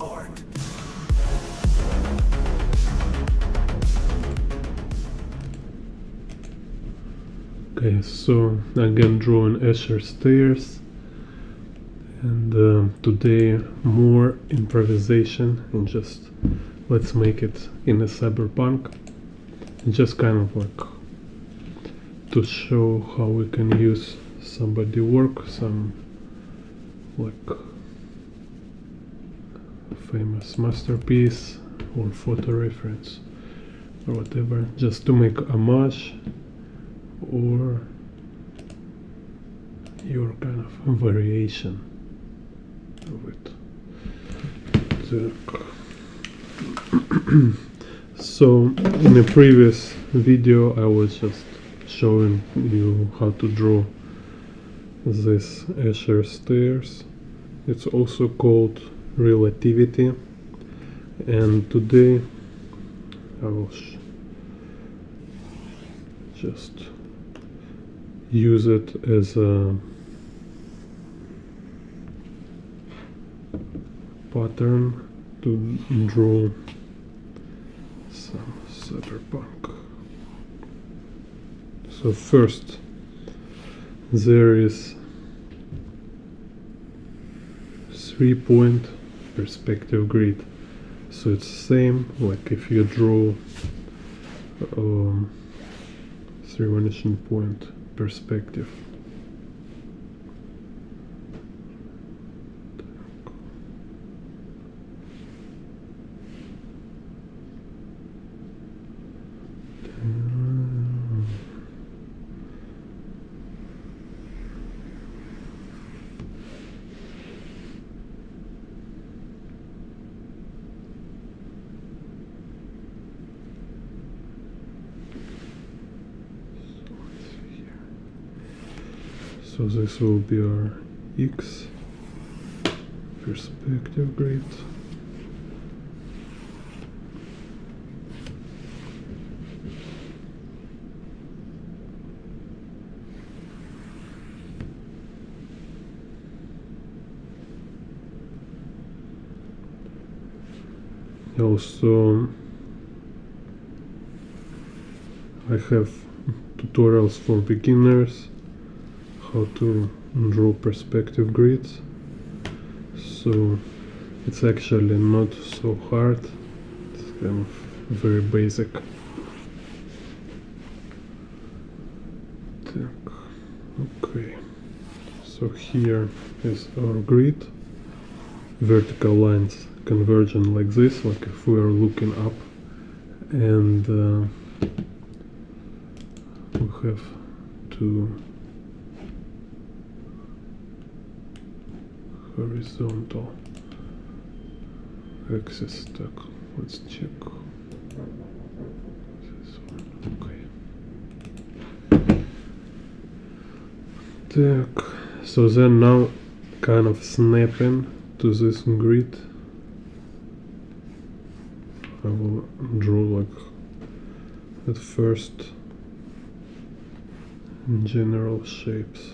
board. Okay, so again drawing Escher stairs, and today more improvisation and just let's make it in a cyberpunk, just kind of like to show how we can use somebody work, some like famous masterpiece or photo reference or whatever, just to make homage or your kind of variation of it. So in a previous video I was just showing you how to draw this Escher stairs. It's also called Relativity, and today I will just use it as a pattern to draw some cyberpunk. So first there is 3-point perspective grid, so it's same like if you draw 3 vanishing point perspective. So this will be our X perspective grid. Also, I have tutorials for beginners how to draw perspective grids, so it's actually not so hard, it's kind of very basic. Okay, so here is our grid, vertical lines converging like this, like if we are looking up, and we have two horizontal axis. Let's check this one. Okay. So then now kind of snapping to this grid, I will draw like at first general shapes.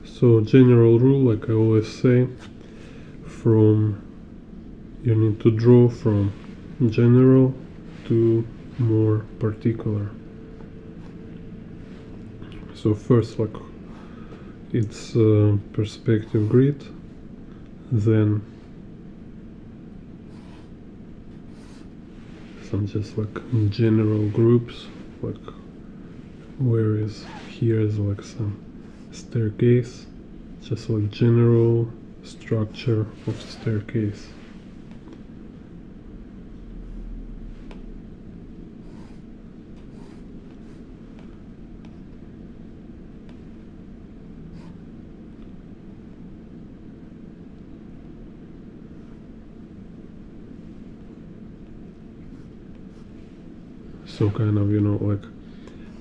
So general rule, like I always say, you need to draw from general to more particular. So first, like it's perspective grid, then some just like general groups, like whereas here is like some staircase, just like general structure of staircase. So kind of, like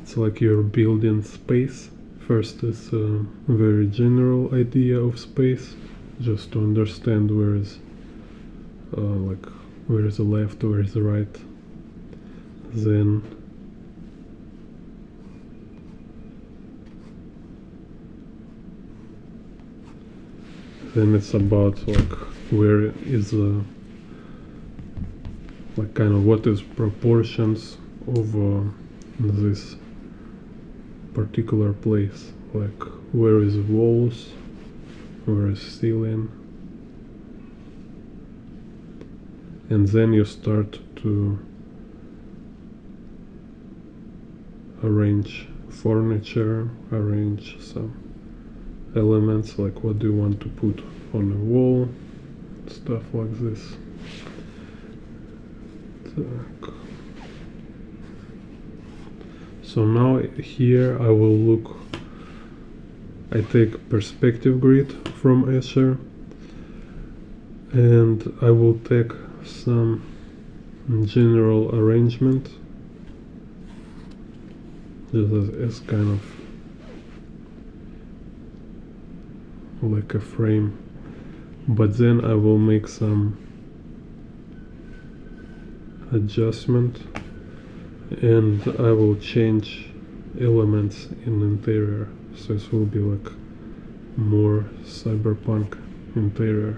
it's like you're building space. First is a very general idea of space, just to understand like where is the left, where is the right. Then it's about like where is the like kind of what is proportions of this particular place, like where is walls, where is ceiling, and then you start to arrange furniture, arrange some elements, like what do you want to put on the wall, stuff like this. So now here I take perspective grid from Escher, and I will take some general arrangement just as kind of like a frame, but then I will make some adjustment and I will change elements in interior, so this will be like more cyberpunk interior.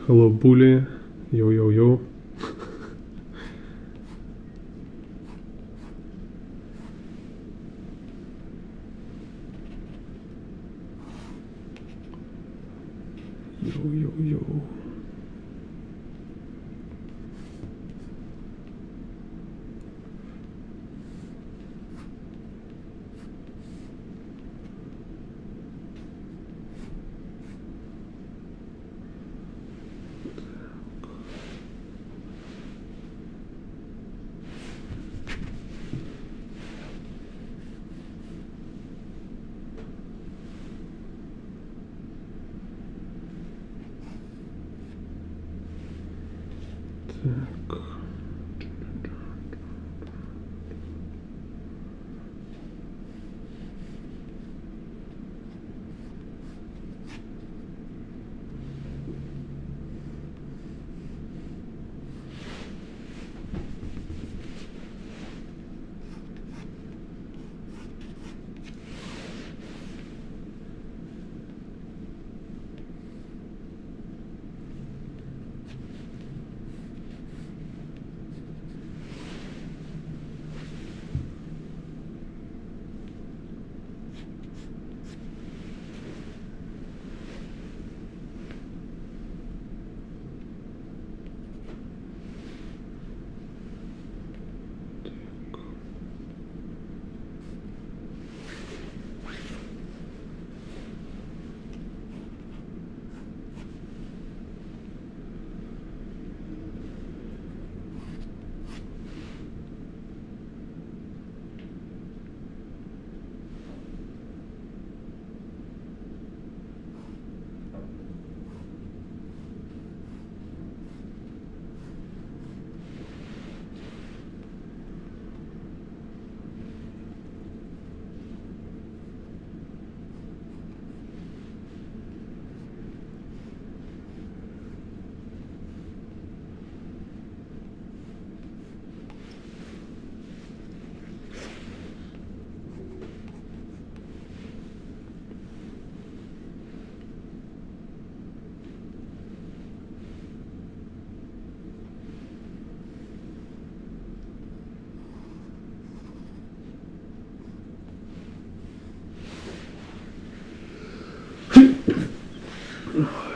Hello bully, yo yo yo. Yo yo yo. Так. Так.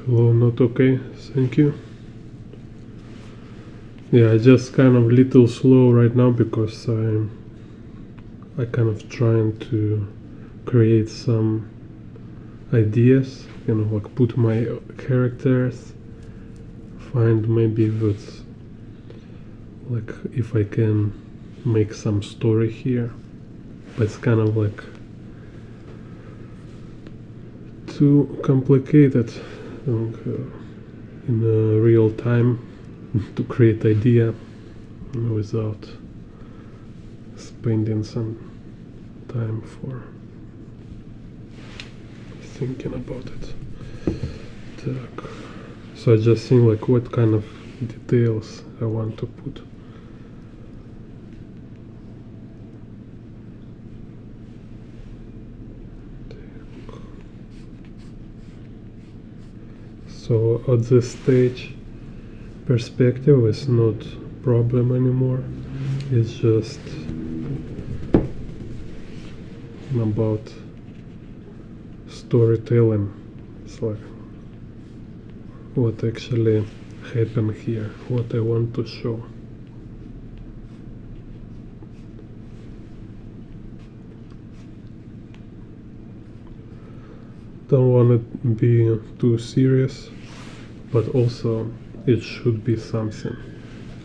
Hello, not okay, thank you. Yeah, I just kind of little slow right now because I kind of trying to create some ideas, like put my characters, find maybe that's like if I can make some story here, but it's kind of like too complicated in real time to create idea without spending some time for thinking about it. So I just think like what kind of details I want to put. So at this stage, perspective is not problem anymore. It's just about storytelling. It's like what actually happened here, what I want to show. Don't want it to be too serious, but also it should be something.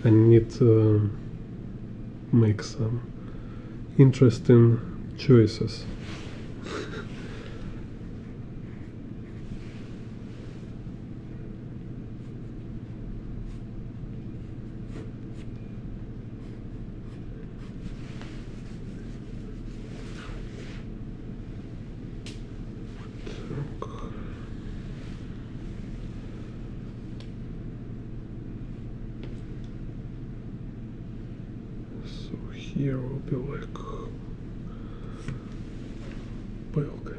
I need to make some interesting choices. So here will be like balcony.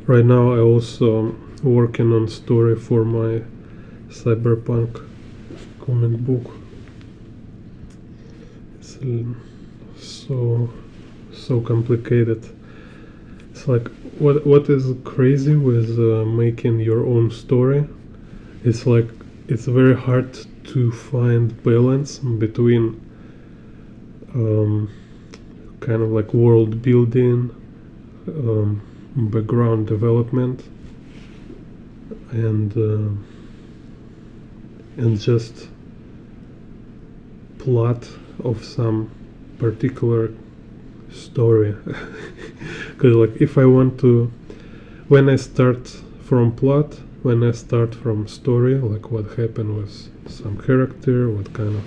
Right now I also working on story for my Cyberpunk comic book. It's so complicated. It's like what is crazy with making your own story. It's like it's very hard to find balance between kind of like world building, background development, and just plot of some particular story. Because like if I want to, when I start from plot, when I start from story, like what happened with some character, what kind of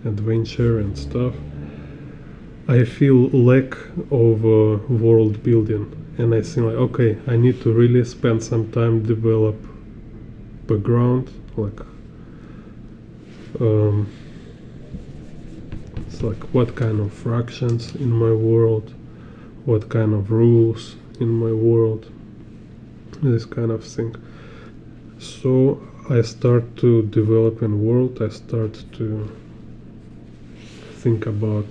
adventure and stuff, I feel lack of world building, and I think like, okay, I need to really spend some time develop background, like it's like what kind of fractions in my world, what kind of rules in my world, this kind of thing. So I start to develop a world, I start to think about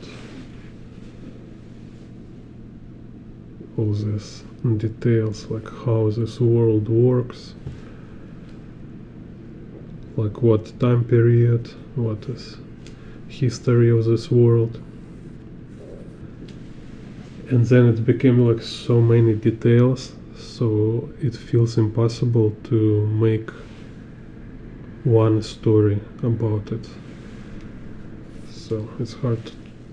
all these details, like how this world works, like what time period, what is history of this world. And then it became like so many details, so it feels impossible to make one story about it. So it's hard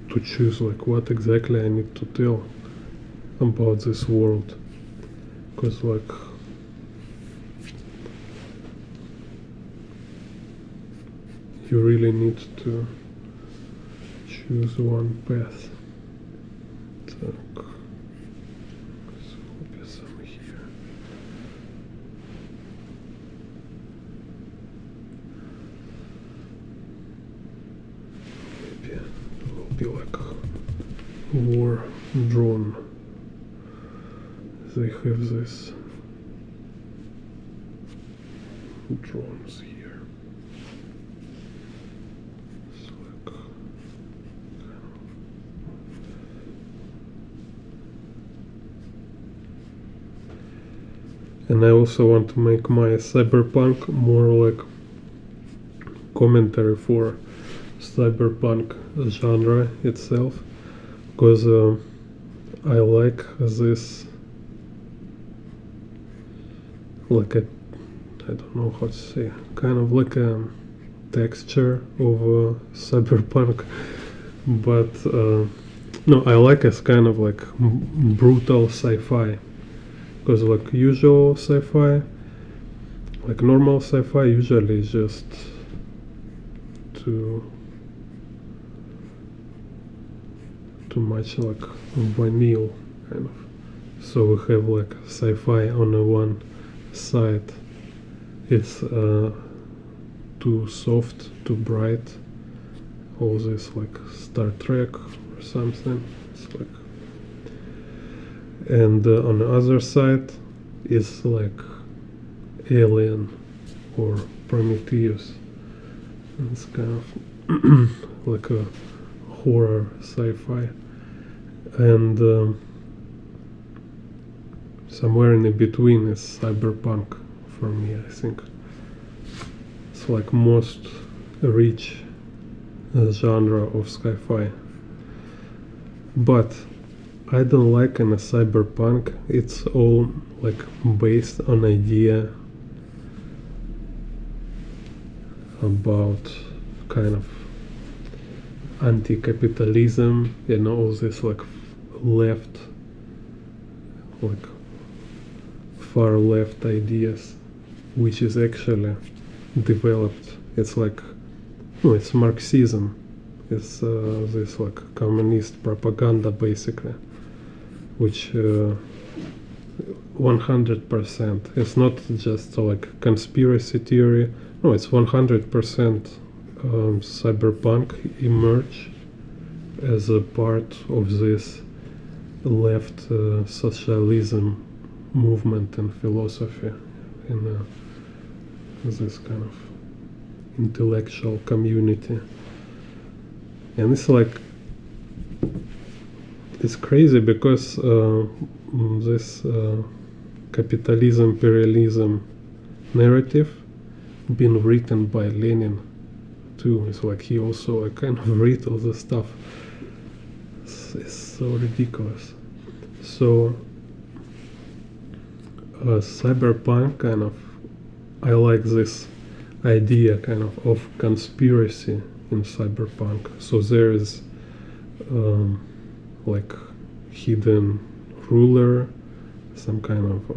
to choose like what exactly I need to tell about this world, because like you really need to choose one path. Так. So will be some here. Maybe it will be like war drone. They have this drones here. It's like and I also want to make my Cyberpunk more like commentary for Cyberpunk genre itself, because I like this, like a, I don't know how to say, kind of like a texture of Cyberpunk, but no, I like it's kind of like brutal sci-fi, because like usual sci-fi, like normal sci-fi usually is just too much like vanilla kind of. So we have like sci-fi on the one side, it's too soft, too bright, all this like Star Trek or something. It's like, and on the other side is like Alien or Prometheus. It's kind of like a horror sci-fi, and somewhere in the between is cyberpunk for me, I think. It's like most rich genre of sci-fi. But I don't like in a cyberpunk, it's all like based on idea about kind of anti-capitalism, all this like left, like far left ideas, which is actually developed. It's like, it's Marxism. It's this like communist propaganda basically, which 100%. It's not just like conspiracy theory. No, it's 100% cyberpunk emerge as a part of this left socialism movement and philosophy in this kind of intellectual community. And it's like, it's crazy because this capitalism, imperialism narrative been written by Lenin too. It's like he also like kind of read all this stuff. It's so ridiculous. So cyberpunk kind of, I like this idea kind of conspiracy in cyberpunk. So there is like hidden ruler, some kind of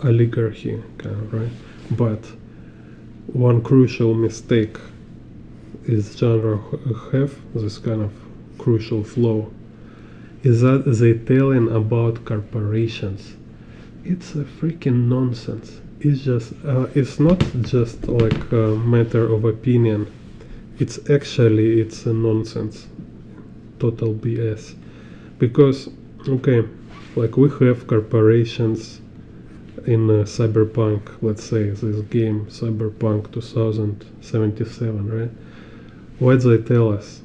oligarchy kind of, right? But one crucial mistake is genre have this kind of crucial flaw is that they telling about corporations. It's a freaking nonsense. It's just it's not just like a matter of opinion. It's actually it's a nonsense, total BS. Because okay, like we have corporations in Cyberpunk, let's say this game Cyberpunk 2077, right? What they tell us,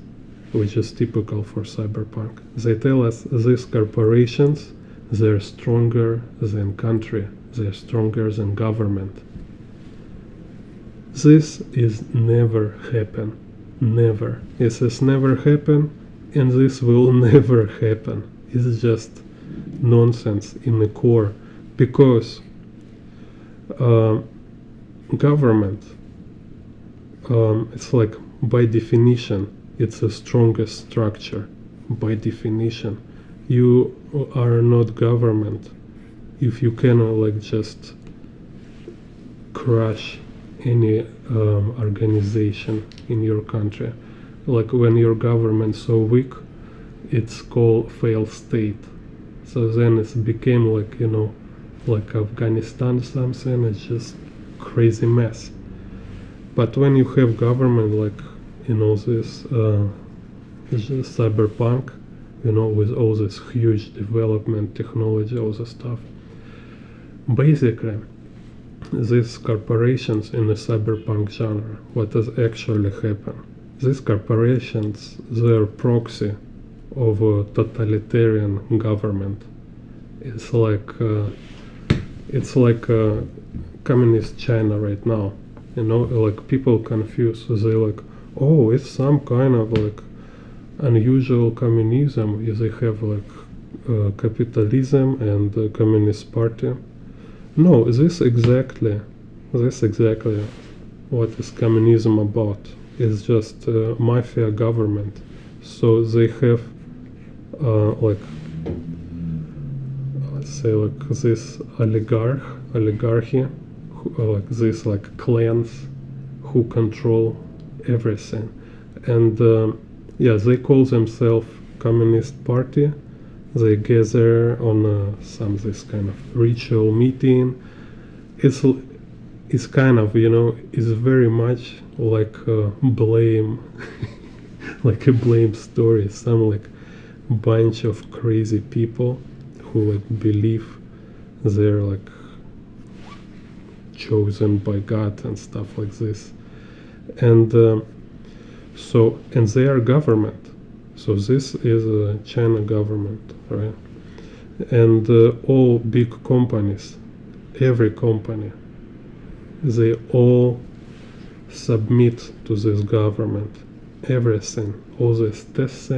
which is typical for Cyberpunk, they tell us these corporations, they're stronger than country, they're stronger than government. This is never happen, never. This has never happened, and this will never happen. It's just nonsense in the core, because government, it's like by definition, it's the strongest structure. By definition, you are not government if you cannot like just crush any organization in your country. Like when your government's so weak, it's called failed state. So then it became like, like Afghanistan something, it's just crazy mess. But when you have government like, this cyberpunk, with all this huge development, technology, all this stuff, basically, these corporations in the cyberpunk genre, what does actually happen? These corporations, they're proxy of a totalitarian government. It's like communist China right now. Like people confuse. So they like, oh, it's some kind of like unusual communism. They have like capitalism and the Communist Party. No, this exactly what is communism about. It's just mafia government. So they have like, let's say like this oligarchy, like this like clans who control everything. And they call themselves Communist Party. They gather on some this kind of ritual meeting. It's kind of, it's very much like a blame, like a blame story. Some like bunch of crazy people who like believe they're like chosen by God and stuff like this. And and they are government. So this is a China government, right? And all big companies, every company, they all submit to this government everything, all these tests,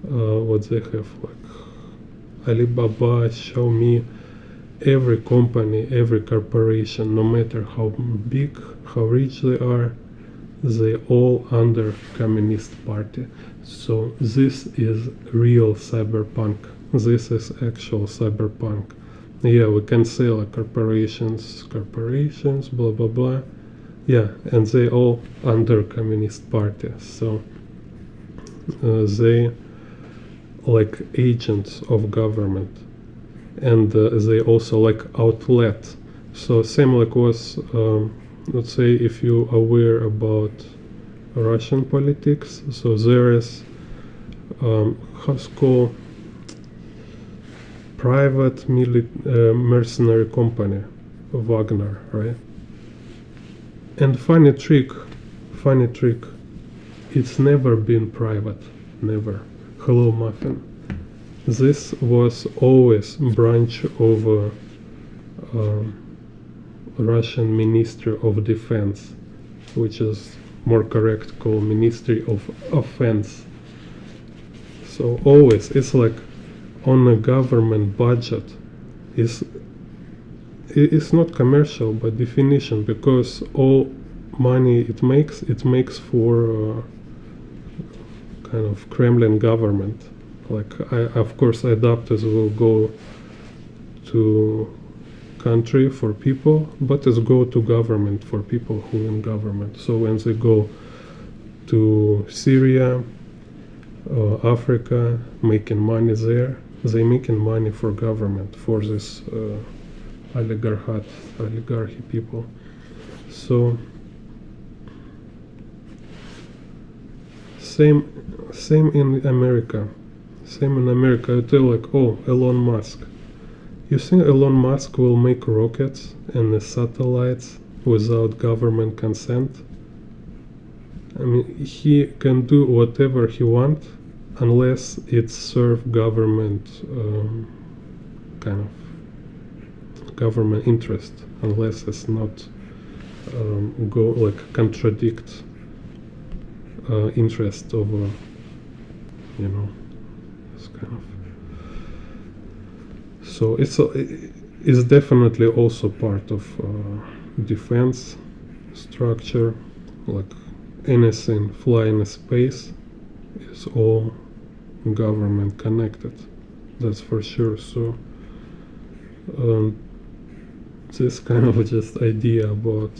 what they have, like Alibaba, Xiaomi, every company, every corporation, no matter how big, how rich they all under Communist Party. So this is real cyberpunk. This is actual cyberpunk. Yeah, we can say like corporations, blah blah blah. Yeah, and they all under Communist Party. So they like agents of government, and they also like outlet. So same like was, let's say if you are aware about Russian politics, so there is how's called private mercenary company, Wagner, right? And funny trick, it's never been private, never. Hello Muffin. This was always branch of Russian Ministry of Defense, which is more correct called Ministry of Offense. So always it's like on a government budget. It's not commercial by definition, because all money it makes for kind of Kremlin government. Like of course adapters will go to country for people, but it's go to government for people who in government. So when they go to Syria, Africa, making money there, they making money for government, for this oligarchy people. So same in America. I tell like, oh, Elon Musk. You think Elon Musk will make rockets and the satellites without government consent? I mean, he can do whatever he wants unless it serves government kind of government interest, unless it's not go like contradict interest of this kind of. So it's definitely also part of defense structure, like anything flying in space is all government connected, that's for sure. So this kind of just idea about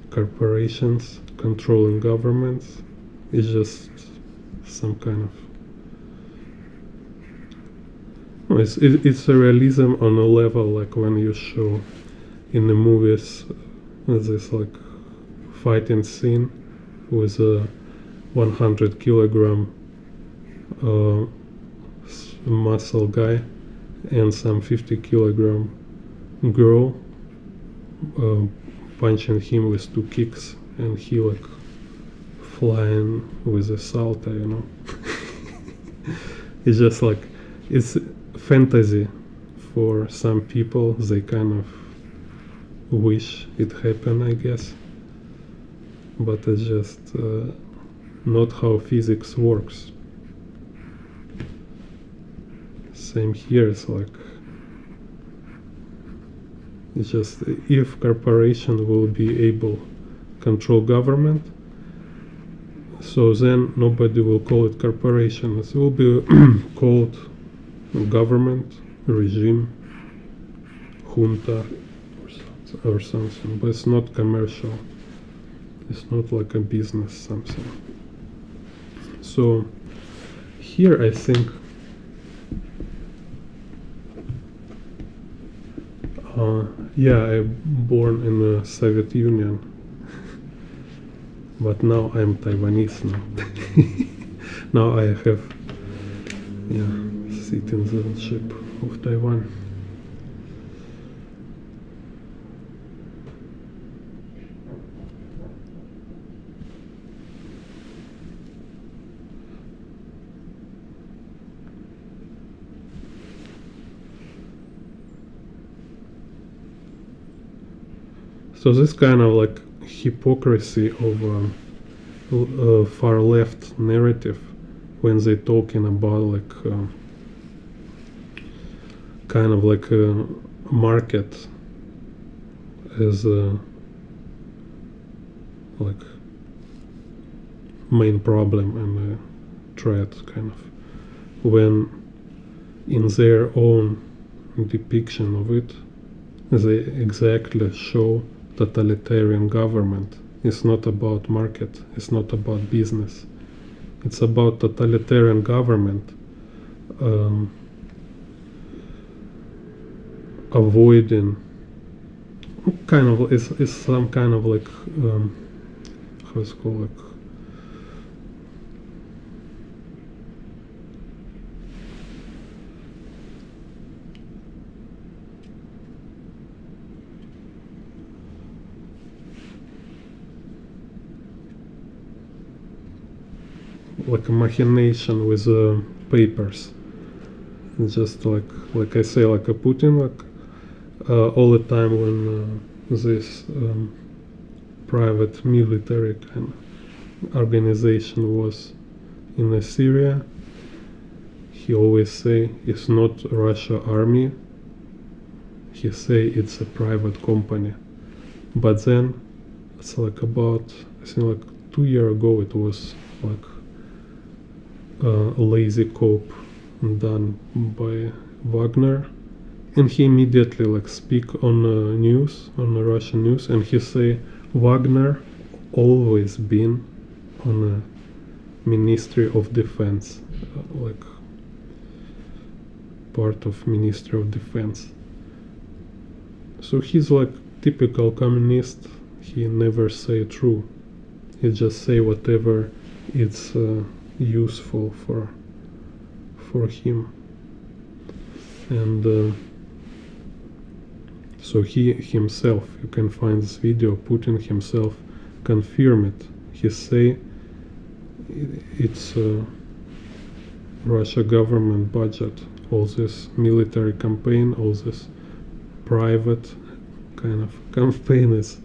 corporations controlling governments is just some kind of it's a realism on a level like when you show in the movies this like fighting scene with a 100 kilogram muscle guy and some 50 kilogram girl punching him with 2 kicks, and he like flying with a salto, It's just like, it's fantasy for some people. They kind of wish it happened, I guess, but it's just not how physics works. Same here, it's like, it's just if corporation will be able control government, so then nobody will call it corporation. It will be called government, regime, junta, or something. But it's not commercial. It's not like a business something. So here I think I'm born in the Soviet Union, but now I'm Taiwanese now. Now I have citizenship of Taiwan. So this kind of like hypocrisy of far left narrative when they talking about like kind of like a market as a like main problem and a threat, kind of, when in their own depiction of it they exactly show totalitarian government. It's not about market, it's not about business, it's about totalitarian government avoiding kind of is some kind of like how it's called, like a machination with papers. It's just like I say, like a Putin, like all the time when this private military kind of organization was in Syria, he always say it's not Russia army. He say it's a private company. But then it's like about, I think like 2 years ago, it was like a lazy cope done by Wagner, and he immediately like speak on news, on the Russian news, and he say Wagner always been on a Ministry of Defense, like part of Ministry of Defense. So he's like typical communist. He never say true. He just say whatever it's useful for him. And so he himself, you can find this video, Putin himself confirm it. He say it's Russia government budget, all this military campaign, all this private kind of campaign is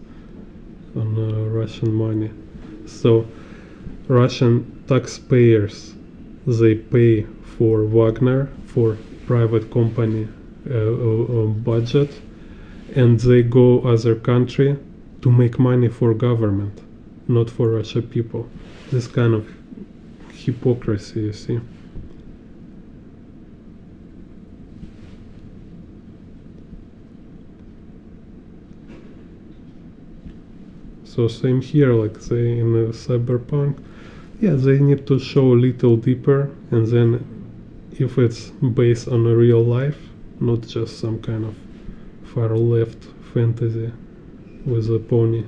on Russian money. So Russian taxpayers, they pay for Wagner, for private company budget, and they go other country to make money for government, not for Russia people. This kind of hypocrisy, you see. So same here, like say in Cyberpunk, yeah, they need to show a little deeper, and then if it's based on a real life, not just some kind of far left fantasy with a pony,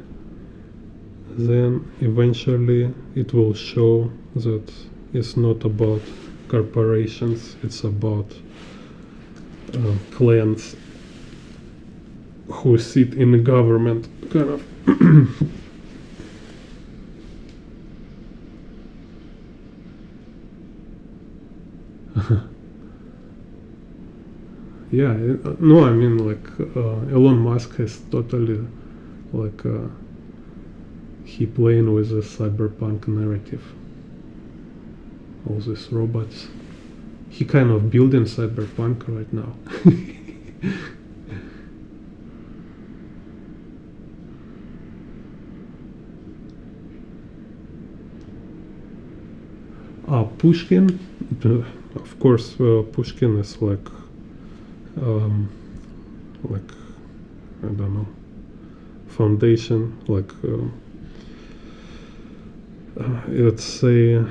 then eventually it will show that it's not about corporations, it's about clans who sit in the government, kind of. Yeah, no, I mean, like Elon Musk has totally, like, he playing with the cyberpunk narrative. All these robots. He kind of building cyberpunk right now. Pushkin, of course, Pushkin is like I don't know, foundation, like let's say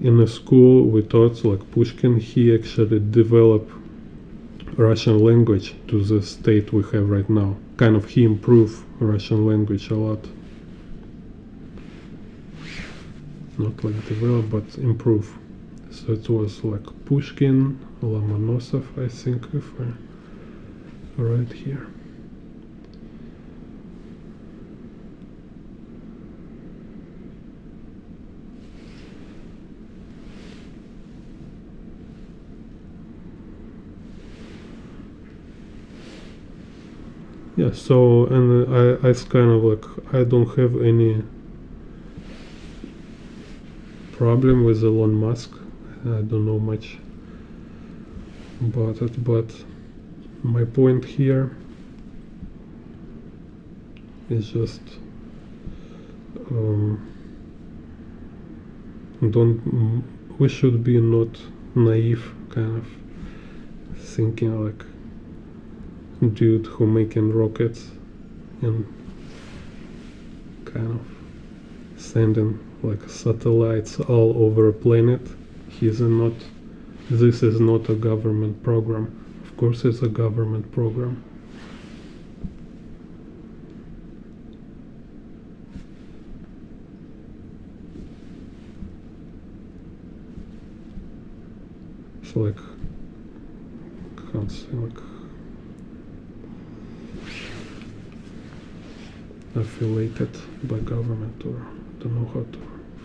in a school we taught like Pushkin. He actually developed Russian language to the state we have right now. Kind of he improved Russian language a lot. Not like develop, but improve. So it was like Pushkin, Lomonosov, I think, if I right here. Yeah, so, and I it's kind of like, I don't have any problem with Elon Musk. I don't know much about it, but my point here is just um, don't we should be not naive, kind of thinking like dude who making rockets and kind of sending like satellites all over a planet. He's not. This is not a government program. Of course, it's a government program. It's like, can't say, like affiliated by government, or don't know how to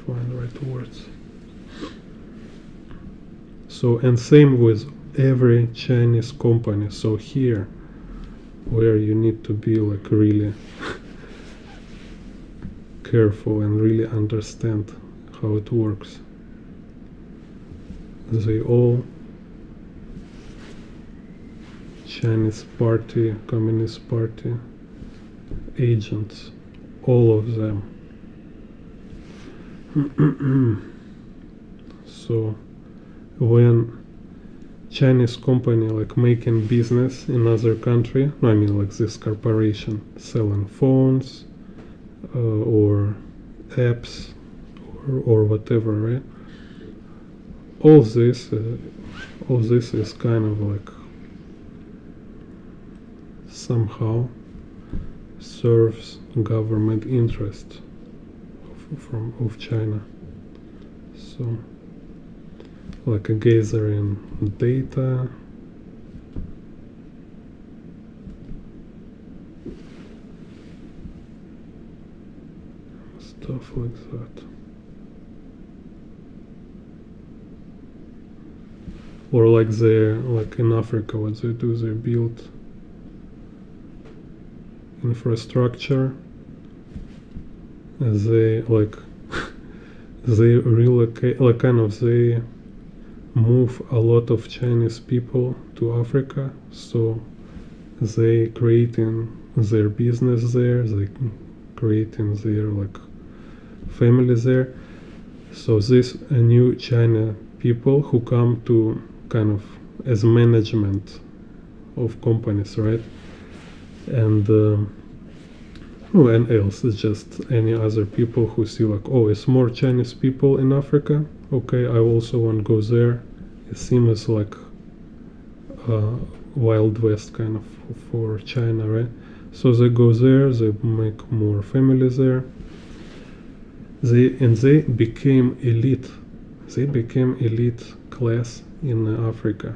find the right words. So, and same with every Chinese company. So here, where you need to be like really careful and really understand how it works. They all Chinese party, Communist Party agents, all of them. So when Chinese company like making business in other country, I mean like this corporation selling phones or apps or whatever, right? All this is kind of like somehow serves government interest of China. So like a gathering data, stuff like that. Or like like in Africa, what they do, they build infrastructure. They like they relocate, like kind of they move a lot of Chinese people to Africa, so they creating their business there, they creating their like families there. So this new China people who come to kind of as management of companies, right? And when else? It's just any other people who see like, oh, it's more Chinese people in Africa. Okay, I also want to go there. It seems like Wild West kind of for China, right? So they go there, they make more families there. They became elite. They became elite class in Africa.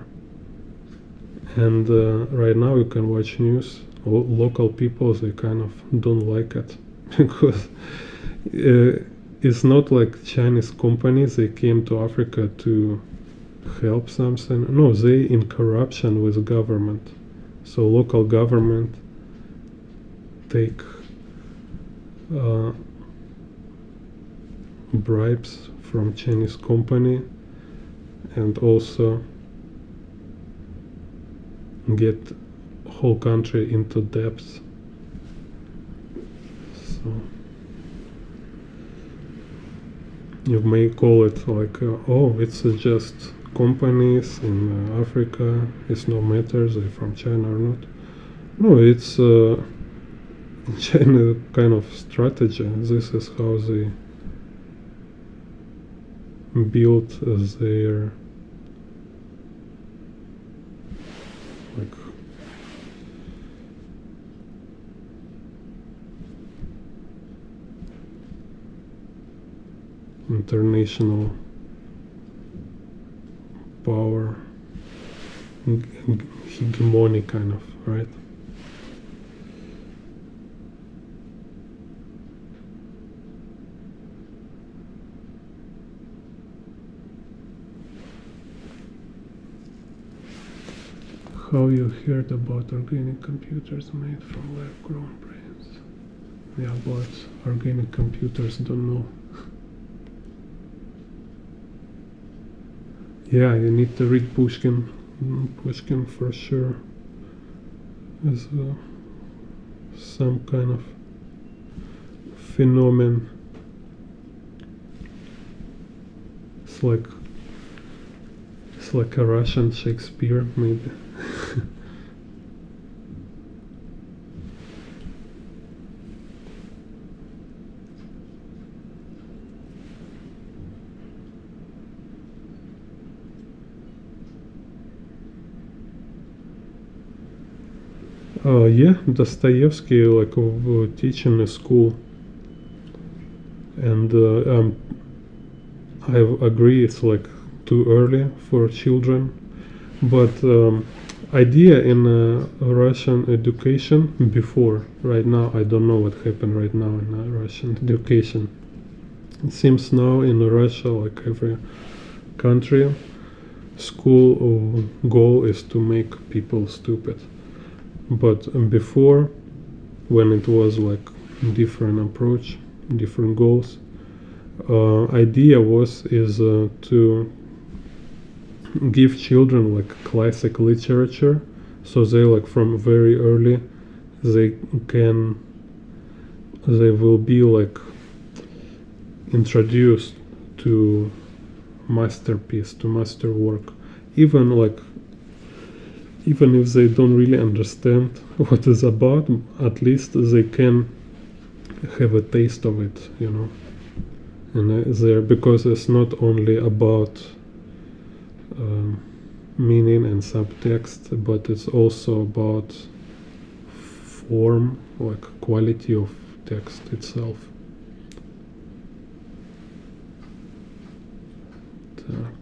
And right now you can watch news. Local people, they kind of don't like it because it's not like Chinese companies, they came to Africa to help something. No, they in corruption with government. So local government take bribes from Chinese company and also get whole country into debts. So you may call it like, oh, it's just companies in Africa. It's no matter they're from China or not. No, it's China kind of strategy. This is how they build their like international power, hegemony kind of, right? How you heard about organic computers made from lab-grown brains? Yeah, but organic computers don't know. Yeah, you need to read Pushkin. Pushkin for sure is some kind of phenomenon. It's like a Russian Shakespeare, maybe. Yeah, Dostoevsky like teach in a school, and I agree it's like too early for children, but idea in Russian education before right now I don't know what happened right now in Russian education. It seems now in Russia, like every country, school goal is to make people stupid. But before, when it was like different approach, different goals, idea is to give children like classic literature, so they like from very early they will be like introduced to masterpiece, to masterwork, even if they don't really understand what it's about, at least they can have a taste of it, you know. And there, because it's not only about meaning and subtext, but it's also about form, like quality of text itself. Так.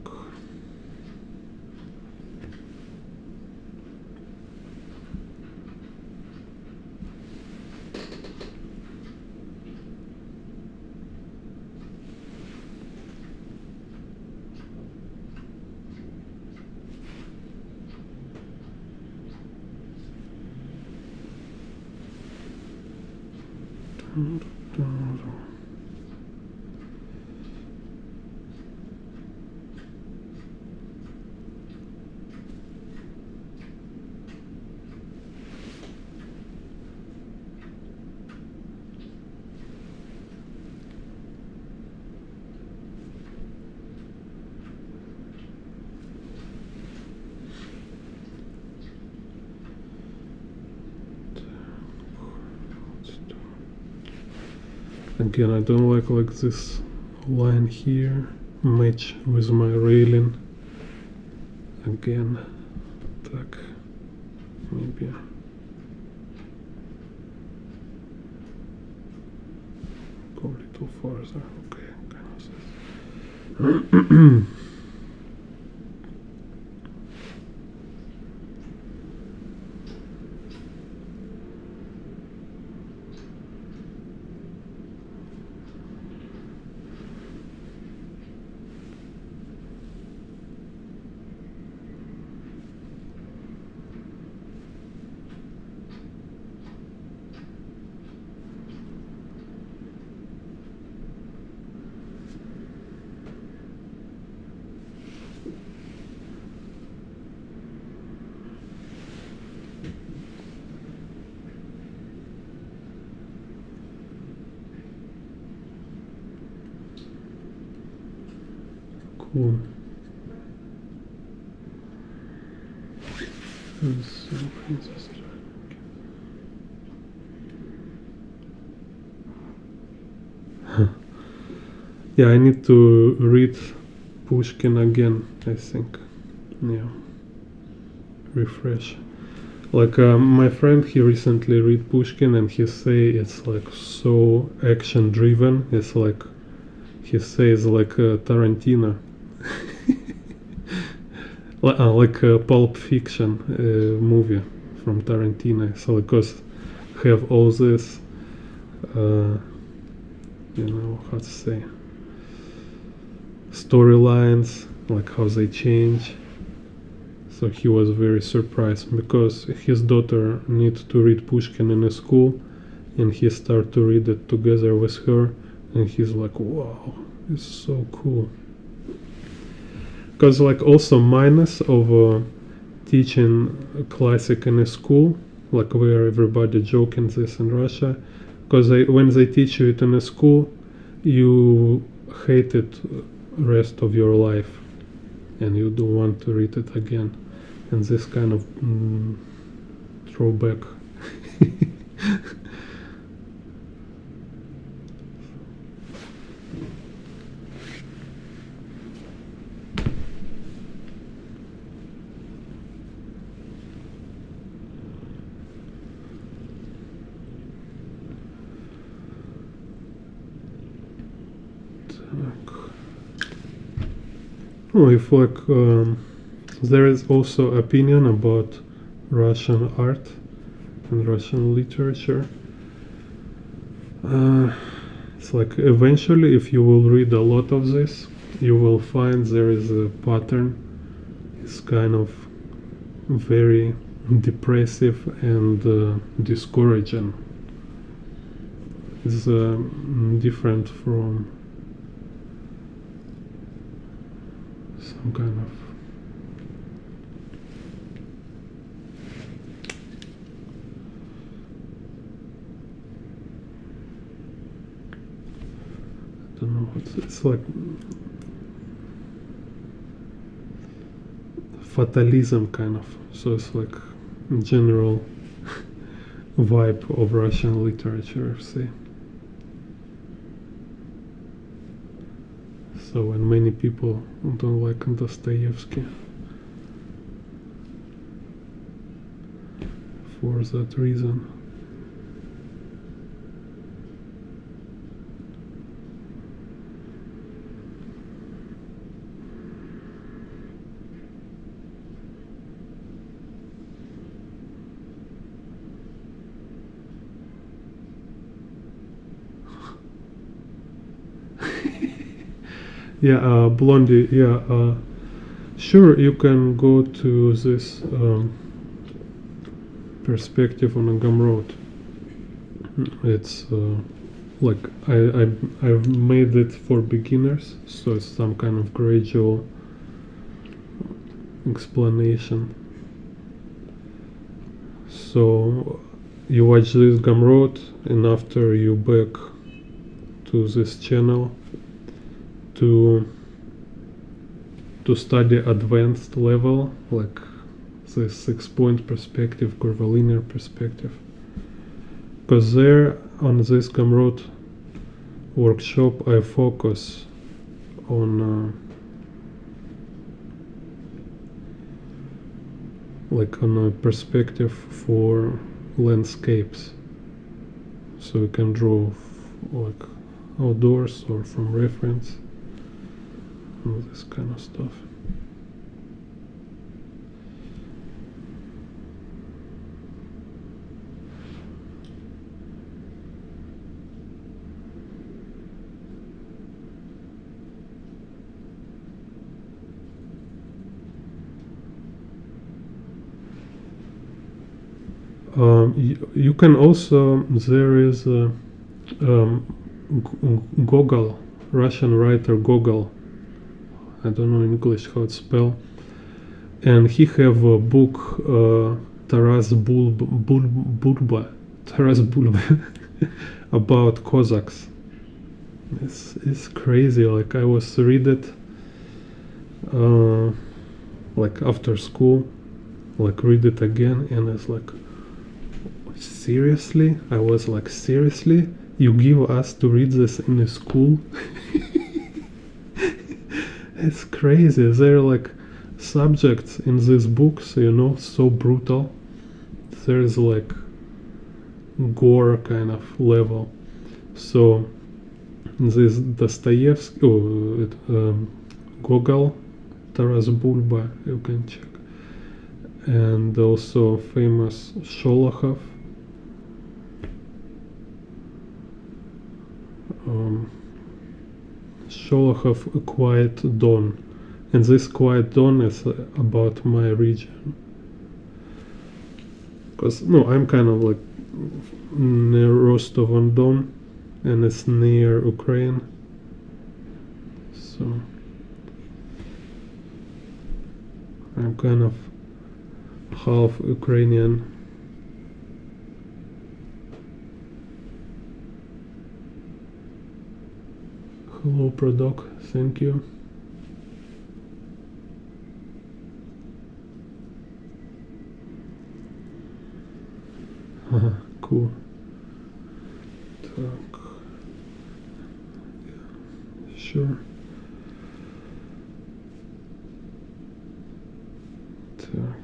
Again, I don't like this line here, match with my railing. Again, так, maybe. Go a little farther, okay, kind of. Cool. Yeah, I need to read Pushkin again, I think. Yeah. Refresh. Like my friend, he recently read Pushkin and he say it's like so action driven. It's like he says like Tarantino. Like a Pulp Fiction movie from Tarantino. So because have all this, you know, how to say, So he was very surprised because his daughter needs to read Pushkin in a school, and he started to read it together with her, and he's like, wow, it's so cool. Because like also minus of teaching classic in a school, like where everybody joking this in Russia, because when they teach you it in a school, you hate it rest of your life, and you don't want to read it again, and this kind of throwback. Oh, if like there is also opinion about Russian art and Russian literature. It's like eventually, if you will read a lot of this, you will find there is a pattern. It's kind of very depressive and discouraging. It's different from some kind of I don't know, it's like fatalism kind of. So it's like general vibe of Russian literature, say. So when many people don't like Dostoevsky for that reason. Yeah, Blondie, yeah, sure, you can go to this perspective on a Gumroad. It's like I've made it for beginners, so it's some kind of gradual explanation. So you watch this Gumroad, and after you back to this channel to study advanced level, like the 6-point perspective, curvilinear perspective. Because there on this Gumroad workshop I focus on like on a perspective for landscapes, so you can draw like outdoors or from reference, all this kind of stuff. You can also, there is Gogol, Russian writer Gogol, I don't know in English how it's spelled, and he have a book Taras Bulba about Cossacks. It's crazy. Like I was read it like after school, like read it again, and it's like, seriously? I was like, seriously? You give us to read this in a school? It's crazy. They're like subjects in these books, you know, so brutal. There's like gore kind of level. So this Dostoevsky, Gogol, Taras Bulba, you can check. And also famous Sholokhov. Sholokhov, A Quiet Dawn. And this quiet dawn is about my region. Because, no, I'm kind of like near Rostov-on-Don, and it's near Ukraine. So I'm kind of half Ukrainian. Hello, Produc, thank you. Haha, cool. Так. Yeah, sure. Так.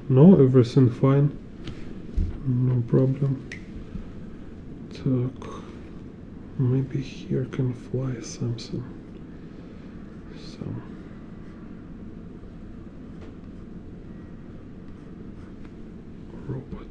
No, everything fine. No problem. Так. Maybe here can fly something. Some. Robot.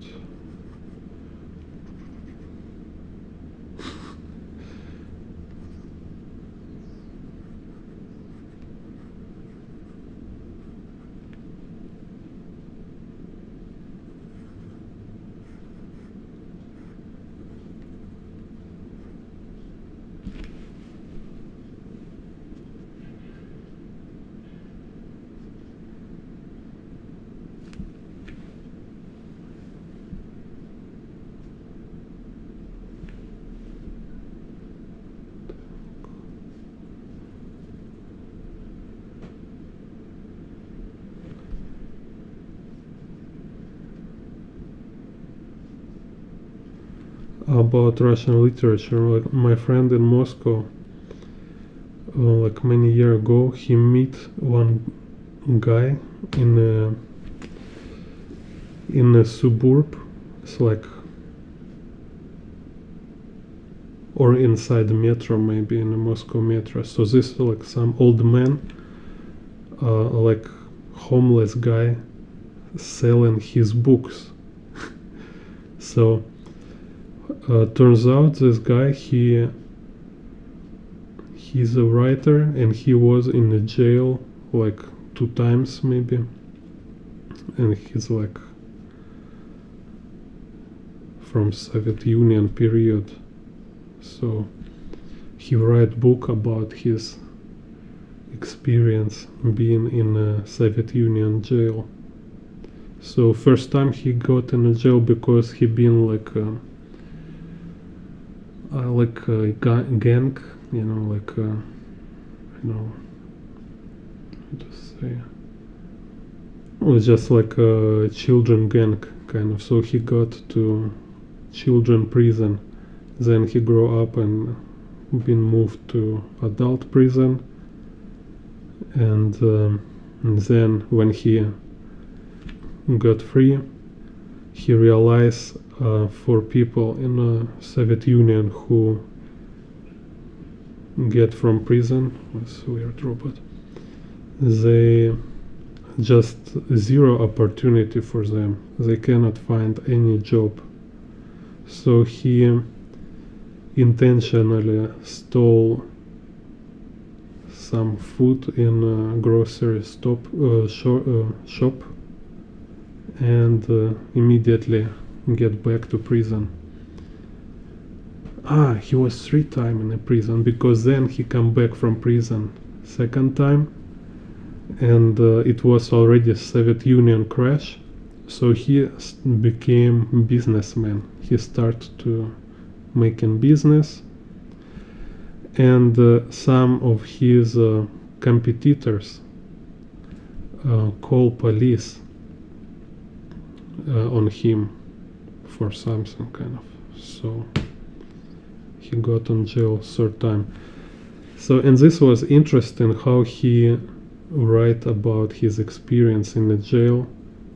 About Russian literature, like my friend in Moscow, like many years ago, he met one guy in a suburb. It's like, or inside the metro, maybe in the Moscow metro. So this is like some old man, like homeless guy, selling his books. So turns out this guy, he's a writer, and he was in the jail like 2 times maybe, and he's like from Soviet Union period. So he write book about his experience being in a Soviet Union jail. So first time he got in a jail because he been like a gang, you know, like you know, how to say, it was just like a children gang kind of. So he got to children prison, then he grew up and been moved to adult prison, and then when he got free, he realized for people in the Soviet Union who get from prison, that's a weird robot, they just zero opportunity for them. They cannot find any job. So he intentionally stole some food in a grocery shop and immediately get back to prison. He was 3 times in a prison, because then he come back from prison second time, and it was already Soviet Union crash, so he became businessman. He started to making business, and some of his competitors call police on him for something kind of. So he got on jail third time. So, and this was interesting how he write about his experience in the jail,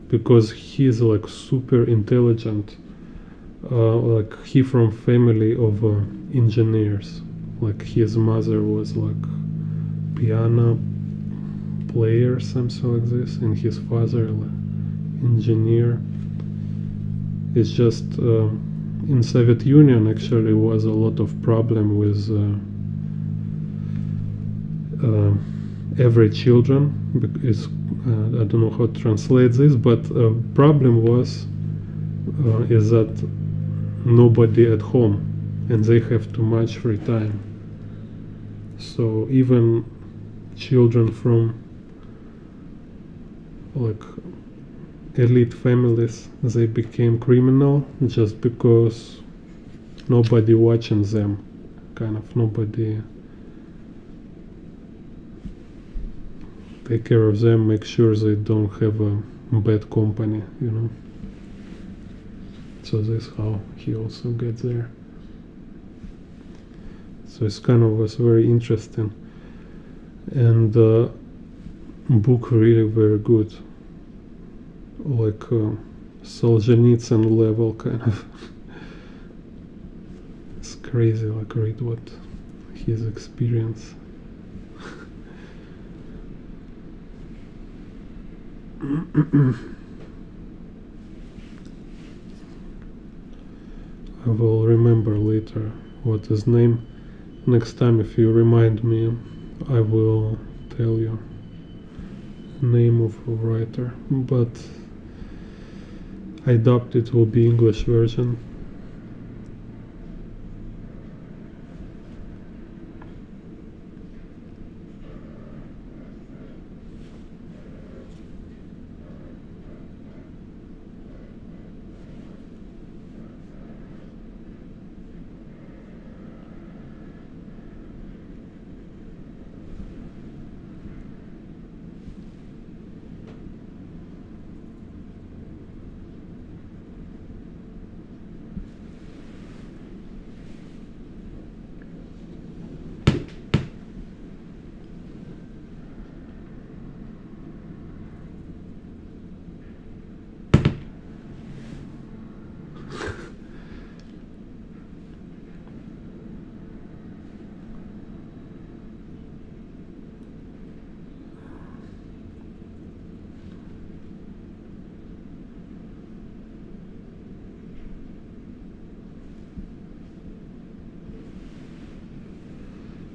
because he's like super intelligent. Like he from family of engineers. Like his mother was like piano player, something like this, and his father like engineer. It's just in Soviet Union actually was a lot of problem with every children. It's, I don't know how to translate this, but problem was is that nobody at home and they have too much free time. So even children from like elite families, they became criminal just because nobody watching them, kind of nobody take care of them, make sure they don't have a bad company, you know. So this is how he also gets there. So it's kind of was very interesting, and book really very good, like Solzhenitsyn level kind of. It's crazy, like read what his experience. I will remember later what his name. Next time, if you remind me, I will tell you name of a writer. But I doubt it will be English version.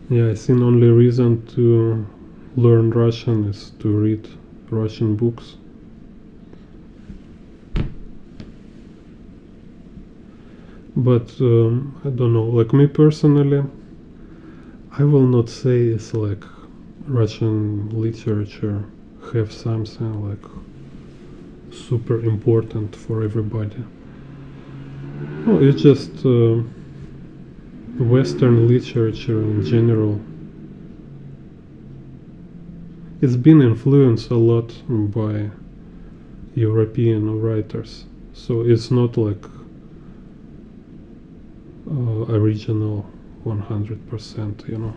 Yeah, I think only reason to learn Russian is to read Russian books. But I don't know, like me personally, I will not say it's like Russian literature have something like super important for everybody. No, it's just Western literature in general. It's been influenced a lot by European writers, so it's not like original 100%, you know.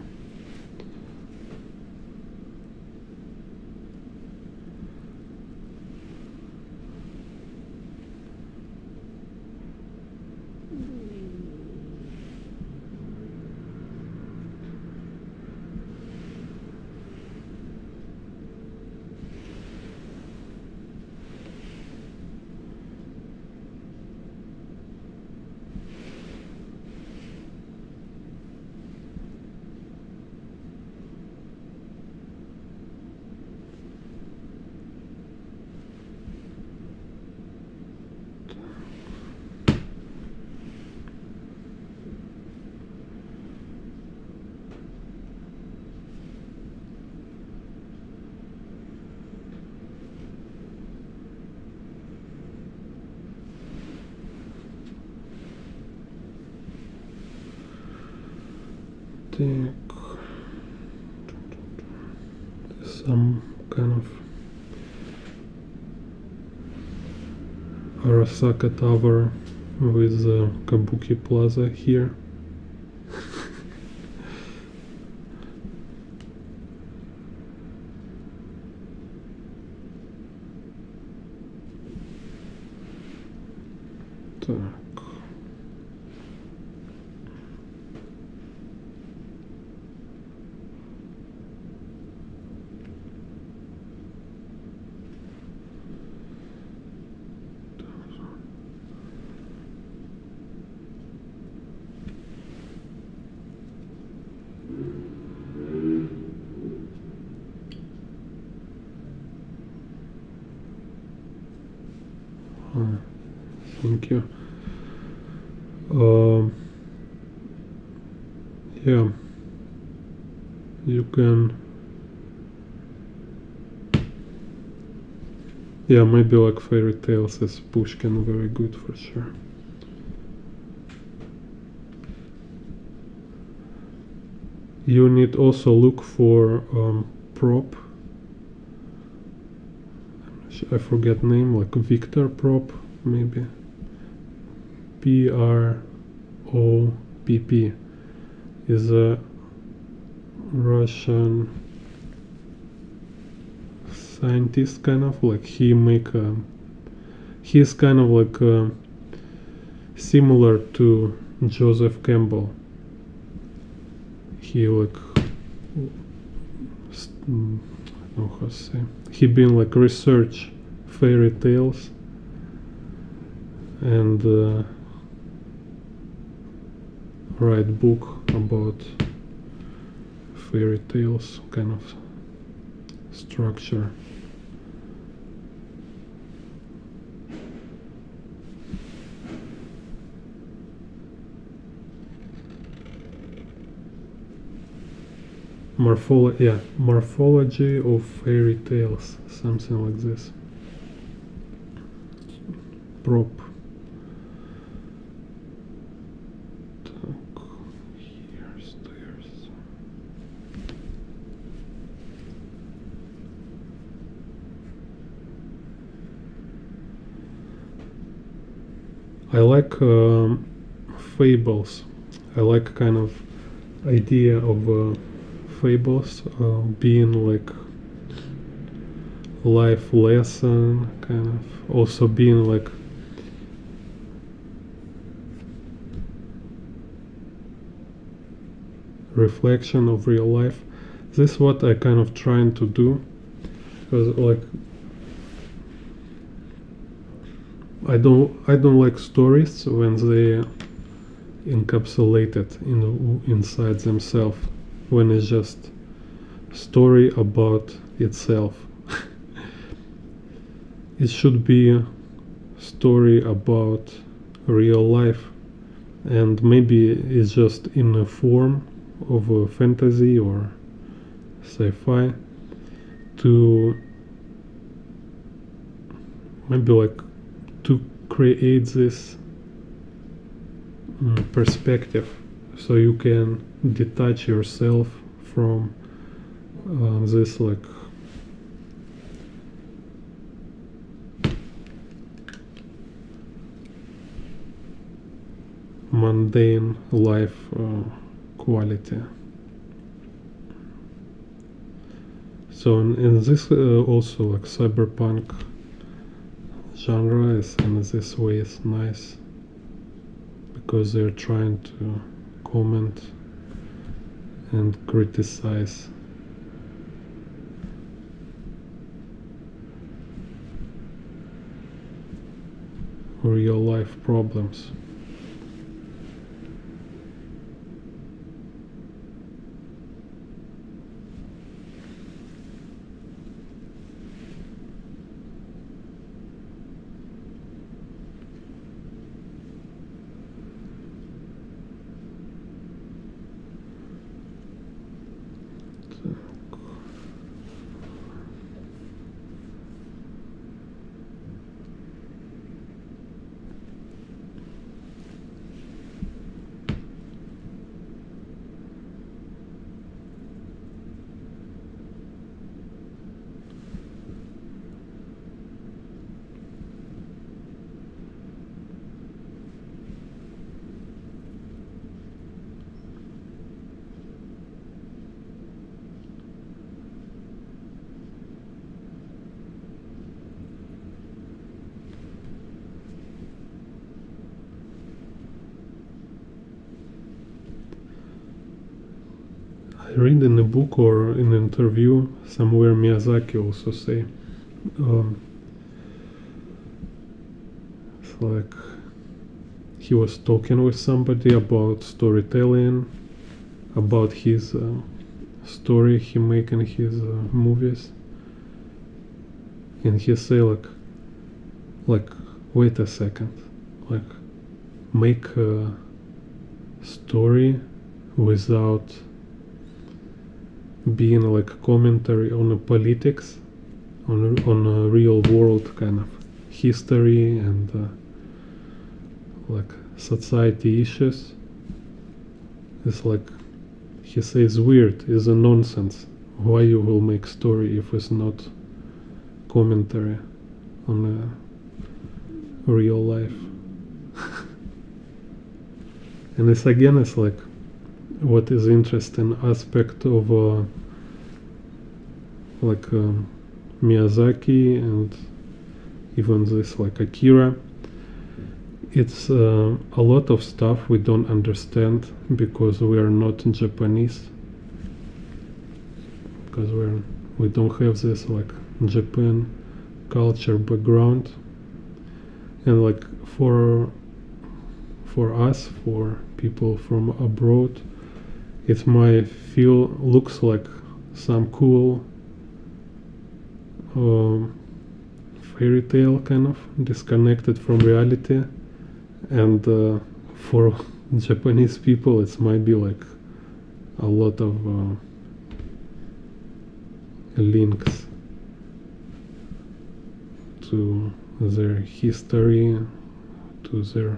Так. some kind of Arasaka Tower with Kabuki Plaza here. Так. Thank you. Yeah, you can. Yeah, maybe like fairy tales is Pushkin, very good for sure. You need also look for prop. I forget name, like Victor prop, maybe. PROPP is a Russian scientist, kind of like he's kind of like similar to Joseph Campbell. He like I don't know how to say. He been like research fairy tales and write book about fairy tales kind of structure. Morphology of fairy tales, something like this. Prop. Here's stairs. I like fables. I like kind of idea of fables being like life lesson, kind of also being like reflection of real life. This is what I kind of trying to do, because like I don't like stories when they encapsulated inside themselves, when it's just story about itself. It should be a story about real life, and maybe it's just in a form of a fantasy or sci-fi, to maybe like to create this perspective, so you can detach yourself from this like mundane life quality. So in this also like cyberpunk genre is in this way is nice, because they're trying to comment and criticize real life problems. read in a book or in an interview somewhere Miyazaki also say it's like he was talking with somebody about storytelling, about his story he make in his movies, and he say like wait a second, like make a story without being like a commentary on the politics, on a real world kind of history and like society issues. It's like he says weird, is a nonsense. Why you will make story if it's not commentary on real life? And it's again, it's like what is interesting aspect of Miyazaki and even this like Akira. It's a lot of stuff we don't understand because we are not Japanese, because we don't have this like Japan culture background, and like for us, for people from abroad, it might looks like some cool fairy tale kind of disconnected from reality, and for Japanese people it might be like a lot of links to their history, to their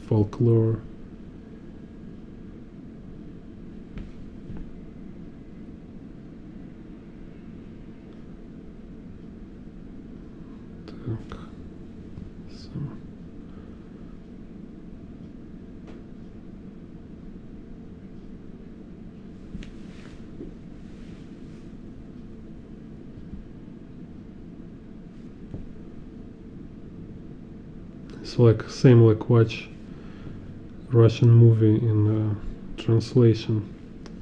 folklore. It's like same like watch Russian movie in translation.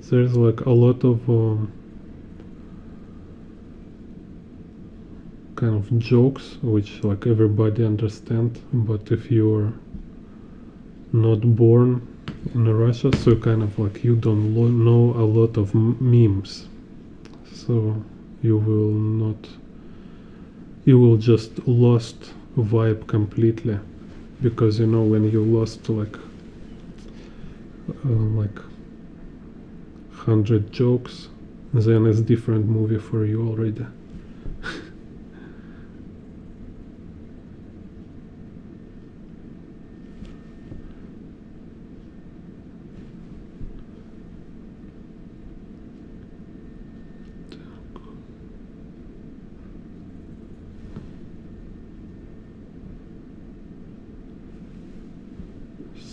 There's like a lot of kind of jokes which like everybody understand, but if you're not born in Russia, so kind of like you don't know a lot of memes, so you will just lost vibe completely, because you know when you lost like 100 jokes, then it's different movie for you already.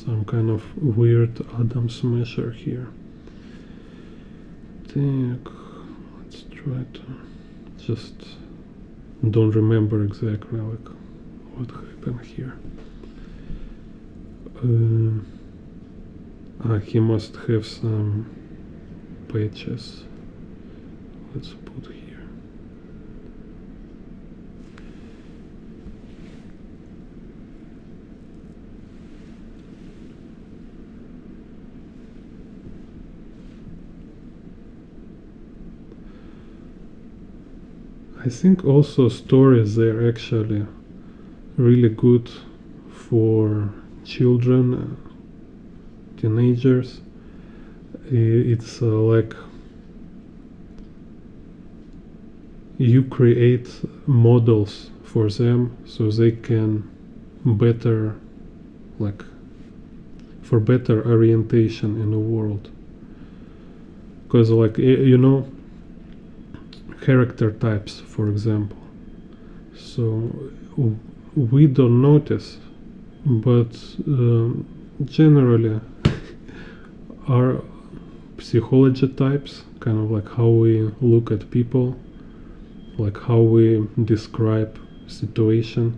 Some kind of weird Adam Smasher here. Let's try to just don't remember exactly like what happened here. He must have some patches. Let's put here. I think also stories, they're actually really good for children, teenagers. It's like you create models for them so they can better, like for better orientation in the world. Because like you know, character types, for example, so we don't notice, but generally our psychology types, kind of like how we look at people, like how we describe situation,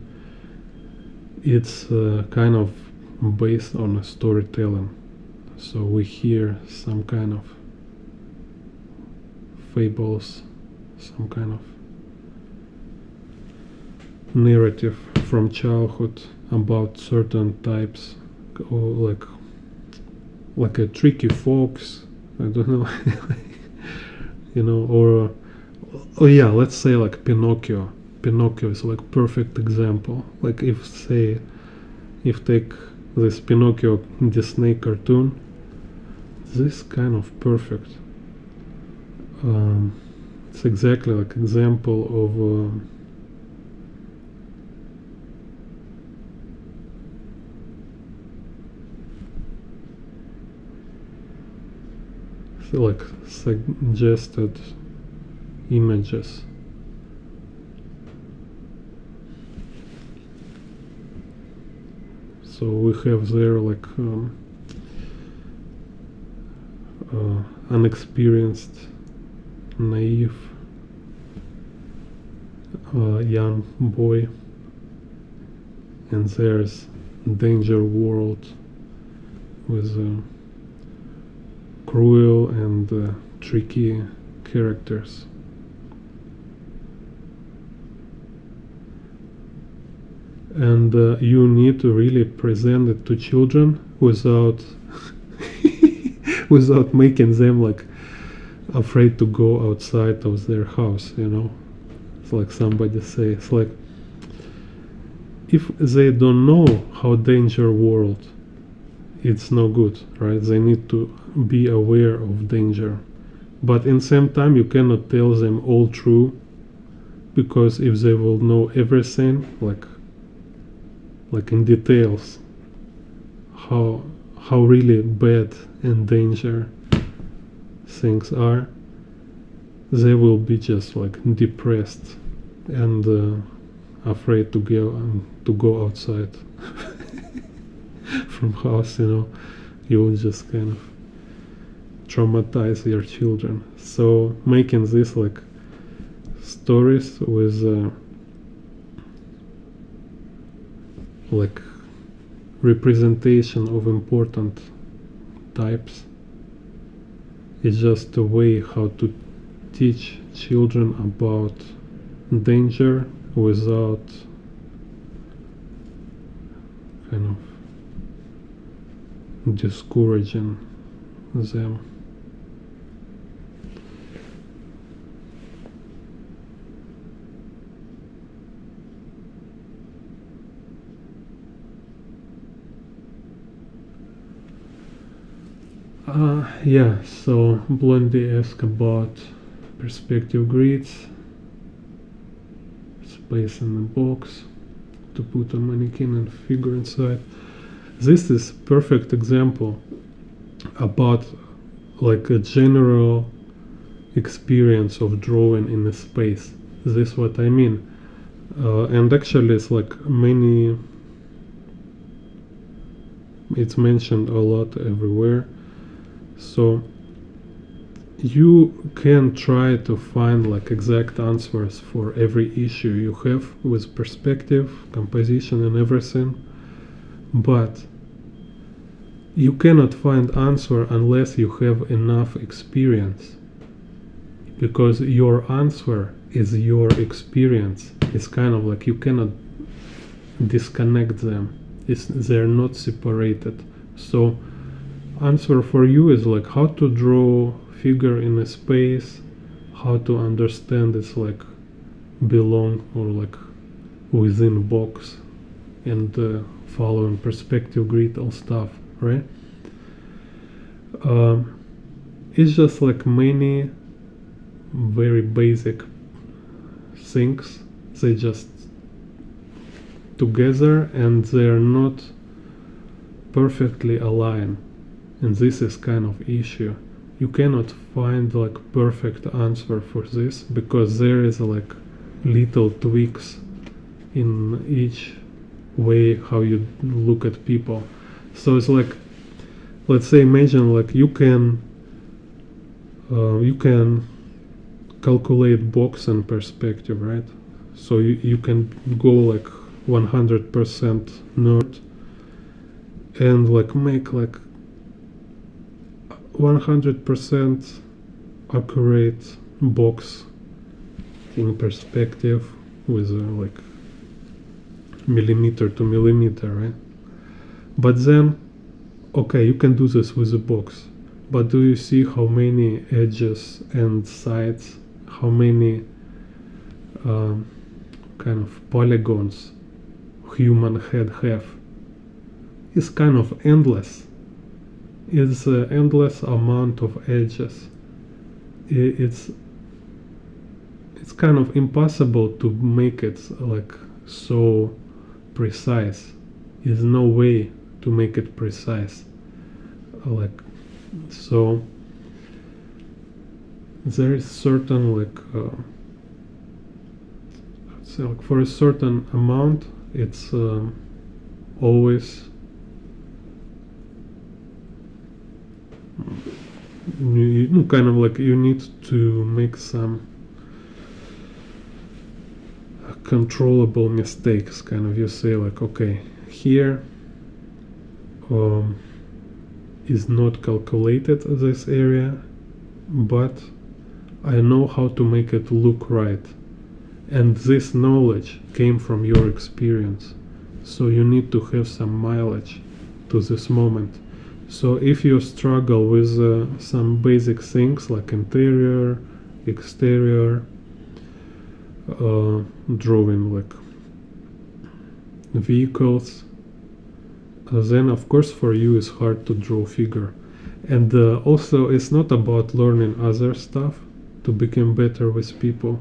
it's kind of based on storytelling. So we hear some kind of fables, some kind of narrative from childhood about certain types, or like a tricky fox, I don't know. You know, or oh yeah, let's say like Pinocchio. Pinocchio is like perfect example. Like if take this Pinocchio Disney cartoon, this kind of perfect. It's exactly like example of like suggested images. So we have there like unexperienced, naive young boy, and there's danger world with cruel and tricky characters. And you need to really present it to children without without making them like afraid to go outside of their house, you know. It's like somebody say, it's like if they don't know how danger world, it's no good, right? They need to be aware of danger, but in same time you cannot tell them all true, because if they will know everything, like in details, how really bad and danger things are, they will be just like depressed and afraid to go outside from house, you know. You will just kind of traumatize your children. So making this like stories with like representation of important types is just a way how to teach children about danger without kind of discouraging them. Yeah, so Blondie asked about perspective grids, space in the box to put a mannequin and figure inside. This is perfect example about like a general experience of drawing in a space. This is what I mean. And actually it's like it's mentioned a lot everywhere. So you can try to find like exact answers for every issue you have with perspective, composition and everything, but you cannot find answer unless you have enough experience, because your answer is your experience. It's kind of like you cannot disconnect them. They're not separated. So answer for you is like how to draw figure in a space, how to understand it's like belong or like within box, and following perspective grid all stuff, right? It's just like many very basic things. They just together and they're not perfectly aligned. And this is kind of issue. You cannot find like perfect answer for this, because there is like little tweaks in each way how you look at people. So it's like, let's say, imagine like you can calculate box and perspective, right? So you can go like 100% nerd and like make like 100% accurate box in perspective with like millimeter to millimeter, right? But then, okay, you can do this with a box, but do you see how many edges and sides, how many kind of polygons human head have? It's kind of endless. It's an endless amount of edges. It's kind of impossible to make it like so precise. There's no way to make it precise. Like, so there is certain like so like for a certain amount it's always kind of like you need to make some controllable mistakes. Kind of you say like, okay, here is not calculated this area, but I know how to make it look right, and this knowledge came from your experience, so you need to have some mileage to this moment. So if you struggle with some basic things like interior, exterior, drawing like vehicles, then of course for you it's hard to draw figure. And also it's not about learning other stuff to become better with people.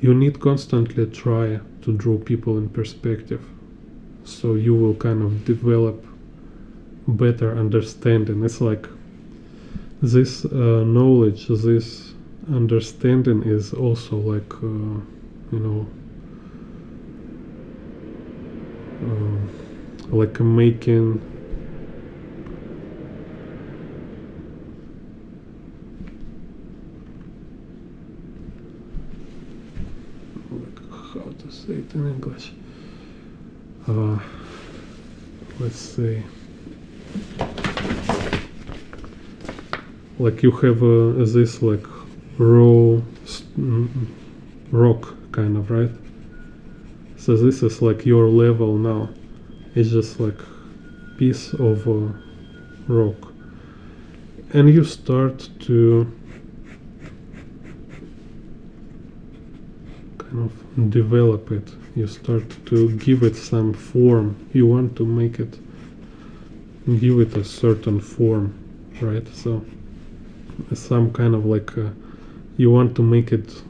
You need constantly try to draw people in perspective, so you will kind of develop better understanding. It's like this knowledge, this understanding is also like like making like how to say it in English. Let's say like you have this like raw rock kind of, right? So this is like your level now. It's just like piece of rock, and you start to kind of develop it. You start to give it some form. You want to make it, give it a certain form, right? So some kind of like you want to make it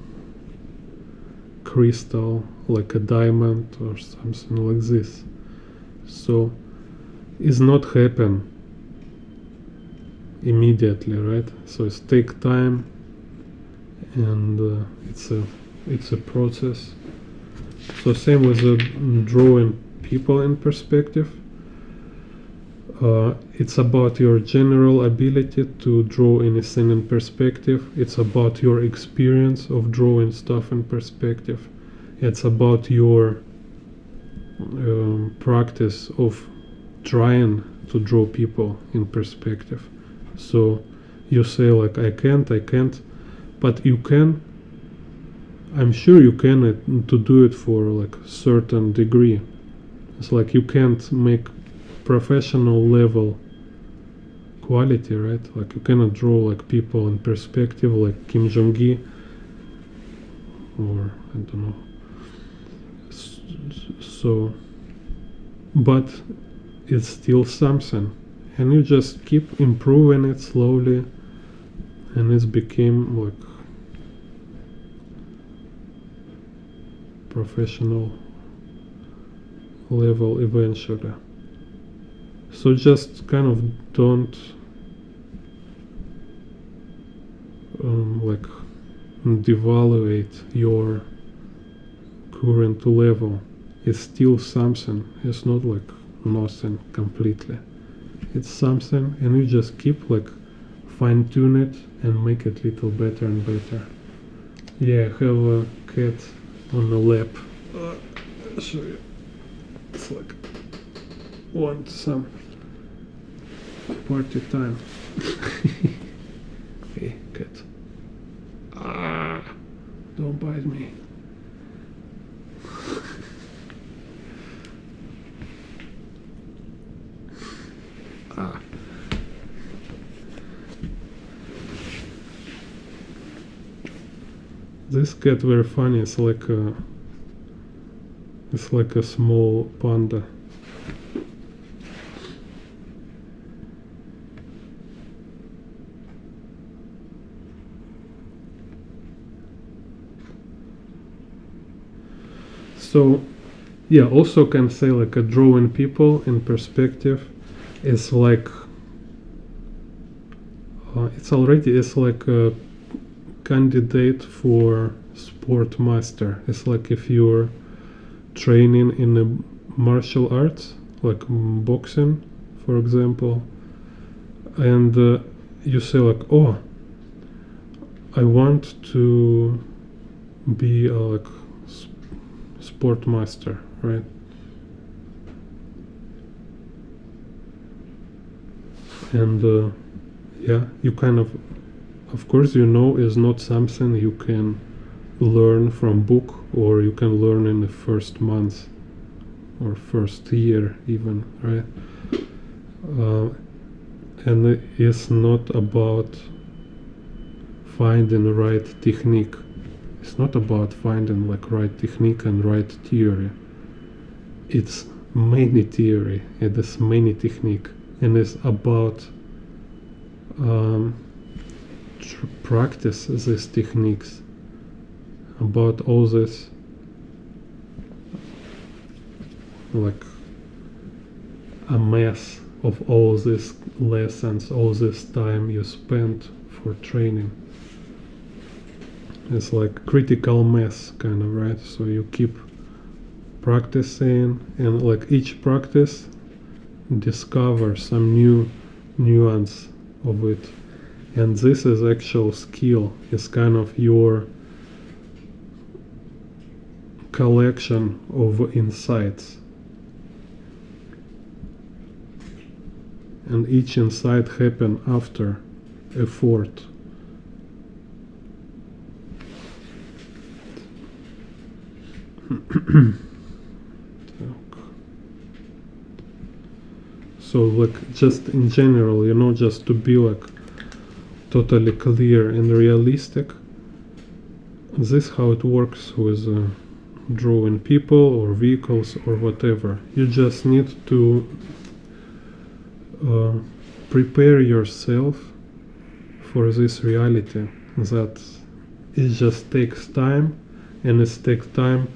crystal, like a diamond or something like this. So it's not happen immediately, right? So it's take time, and it's a process. So same with drawing people in perspective. It's about your general ability to draw anything in perspective. It's about your experience of drawing stuff in perspective. It's about your practice of trying to draw people in perspective. So you say like, I can't, but you can. I'm sure you can to do it for like certain degree. It's like you can't make professional level quality, right? Like you cannot draw like people in perspective like Kim Jong-gi, or I don't know. So, but it's still something, and you just keep improving it slowly, and it became like professional level eventually. So just kind of don't like devaluate your current level. It's still something. It's not like nothing completely. It's something, and you just keep like fine tune it and make it little better and better. Yeah, I have a cat on the lap. I'll show you. It's like want some party time. Hey, cat. bite me. Ah. This cat very funny. It's like a small panda. So yeah, also can say like a drawing people in perspective is like it's like a candidate for sport master. It's like if you're training in a martial arts, like boxing, for example, and you say like, oh, I want to be a like sport master, right? And yeah, you kind of course, you know, is not something you can learn from book, or you can learn in the first month or first year even, right? And it's not about finding the right technique. It's not about finding like right technique and right theory. It's many theory, it is many technique, and it's about practice these techniques, about all this like a mess of all these lessons, all this time you spent for training. It's like critical mass kind of, right? So you keep practicing, and like each practice discover some new nuance of it, and this is actual skill. It's kind of your collection of insights, and each insight happen after effort. So like just in general, you know, just to be like totally clear and realistic, this is how it works with drawing people or vehicles or whatever. You just need to prepare yourself for this reality, that it just takes time, and it takes time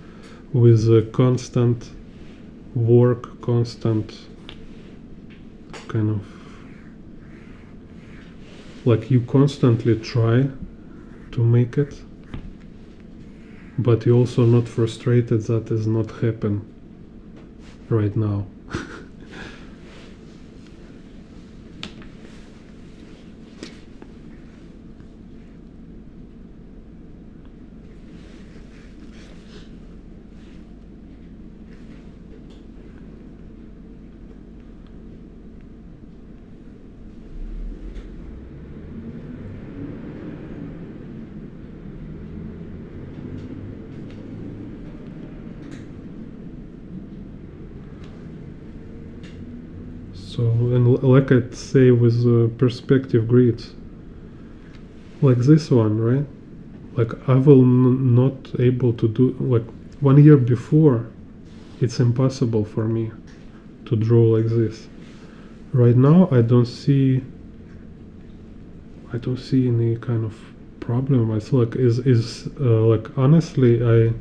with constant work, constant kind of like you constantly try to make it, but you're also not frustrated that is not happen right now. So, and like I'd say with perspective grids, like this one, right? Like I will not able to do, like 1 year before, it's impossible for me to draw like this. Right now, I don't see any kind of problem. It's like like honestly, I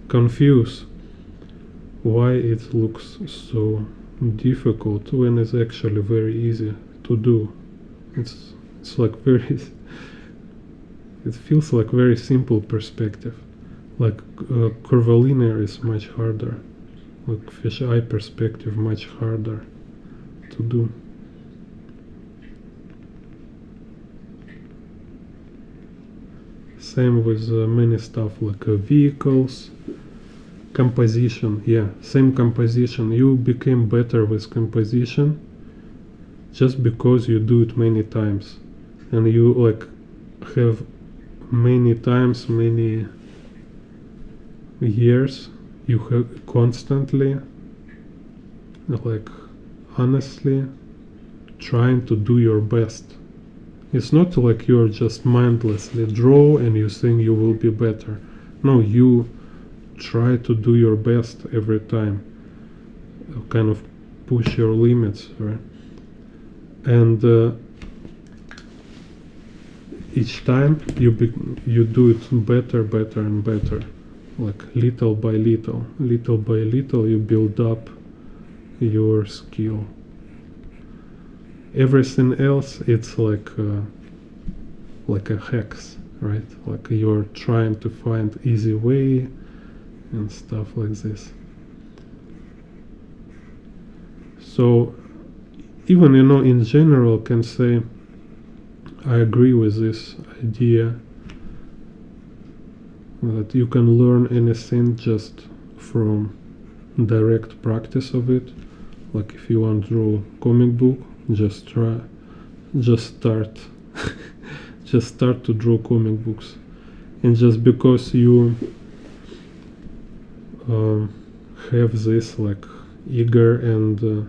confuse why it looks so difficult when it's actually very easy to do. It's like very it feels like very simple perspective. Like curvilinear is much harder, like fisheye perspective much harder to do. Same with many stuff like vehicles, composition. Yeah, same composition. You became better with composition just because you do it many times, and you like have many times many years you have constantly, like, honestly trying to do your best. It's not like you're just mindlessly draw and you think you will be better. No, you try to do your best every time, kind of push your limits, right? And each time you do it better, better and better, like little by little, you build up your skill. Everything else, it's like a hex, right? Like you're trying to find easy way and stuff like this. So even, in general, can say I agree with this idea that you can learn anything just from direct practice of it. Like if you want to draw comic book, just start just start to draw comic books. And just because you have this like eager and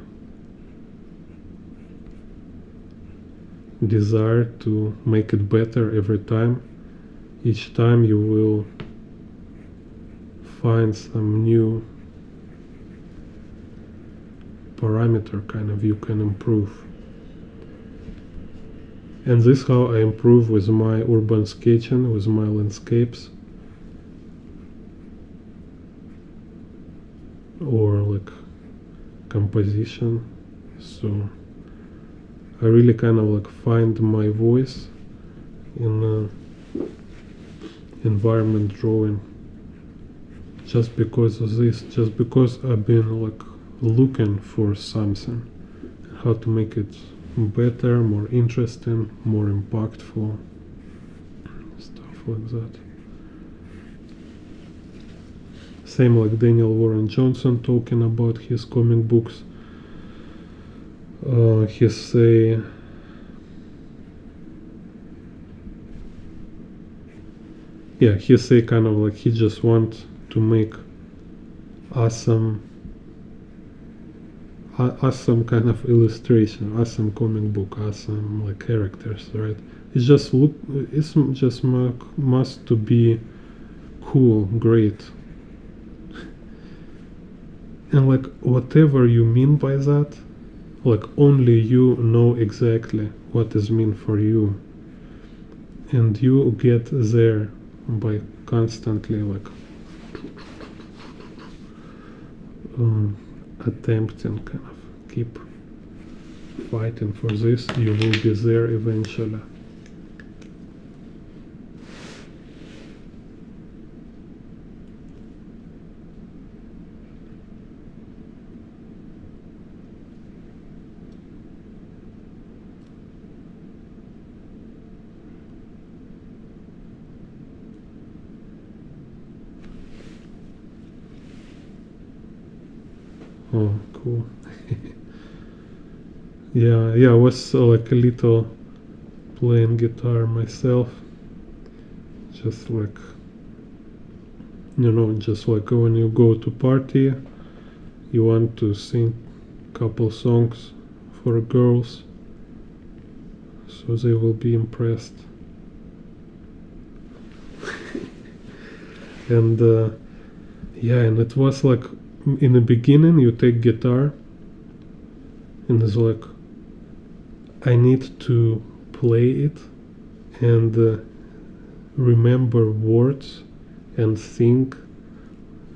desire to make it better every time, each time you will find some new parameter kind of you can improve. And this is how I improve with my urban sketching, with my landscapes, or like composition. So I really kind of like find my voice in environment drawing, just because of this, just because I've been like looking for something, how to make it better, more interesting, more impactful, stuff like that. Same like Daniel Warren Johnson talking about his comic books. He say kind of like he just want to make awesome kind of illustration, awesome comic book, awesome like characters, right? It's just must to be cool, great. And like whatever you mean by that, like only you know exactly what is mean for you, and you get there by constantly like attempting, kind of keep fighting for this. You will be there eventually. Oh, cool. Yeah, I was like a little playing guitar myself. Just like, just like when you go to party, you want to sing couple songs for girls, so they will be impressed. And and it was like, in the beginning you take guitar and it's like I need to play it and remember words and think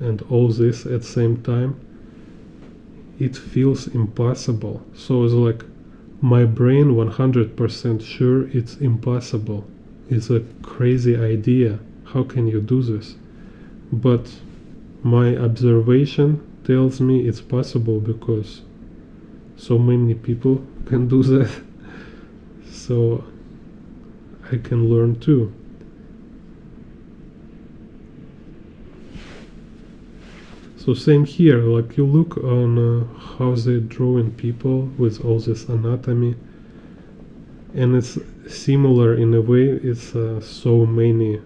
and all this at the same time. It feels impossible. So it's like my brain 100% sure it's impossible. It's a crazy idea. How can you do this? But my observation tells me it's possible because so many people can do that. So I can learn too. So same here, like you look on how they drawing people with all this anatomy, and it's similar in a way. It's so many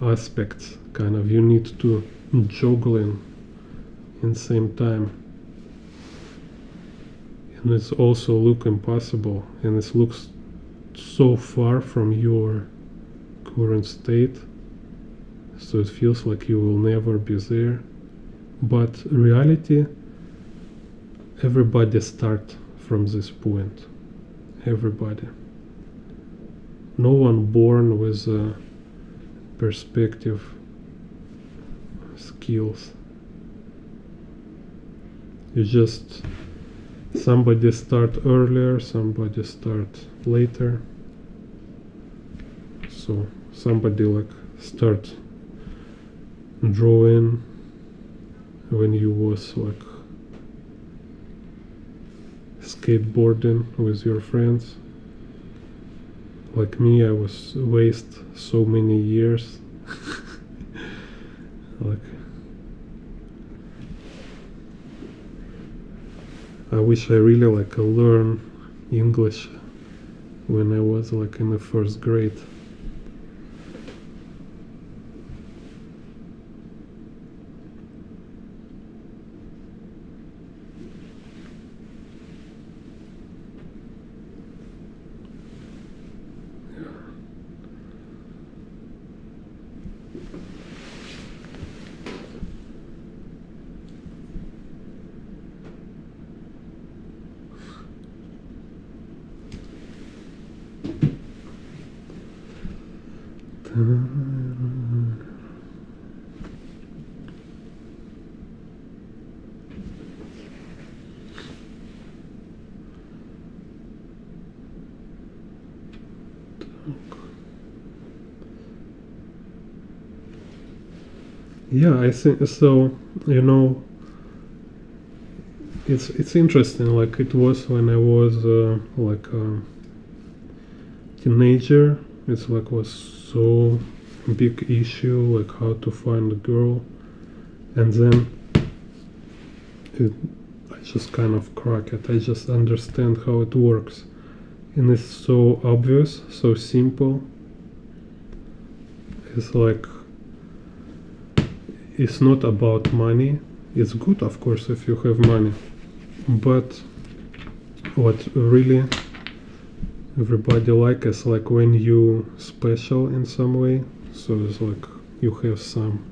aspects kind of you need to juggle in same time, and it's also look impossible, and it looks so far from your current state, so it feels like you will never be there. But reality, everybody start from this point. Everybody. No one born with perspective skills. You just, somebody start earlier, somebody start later. So somebody like start drawing when you was like skateboarding with your friends. Like me, I was waste so many years. Like I wish I really like learn English when I was like in the first grade. Yeah, I think so. You know, it's interesting. Like it was when I was like a teenager. It's like was so big issue, like how to find a girl, and then I just kind of crack it. I just understand how it works, and it's so obvious, so simple. It's like it's not about money. It's good, of course, if you have money, but what really everybody like is like when you special in some way. So it's like you have some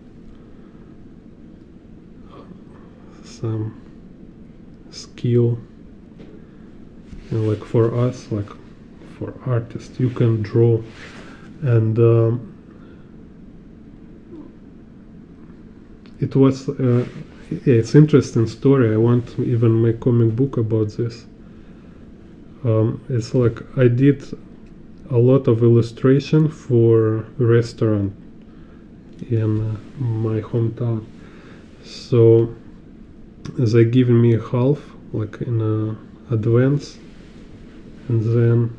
skill, and like for us, like for artists, you can draw, and it was yeah, it's interesting story. I want to even make comic book about this. It's like I did a lot of illustration for a restaurant in my hometown. So they give me half like in advance, and then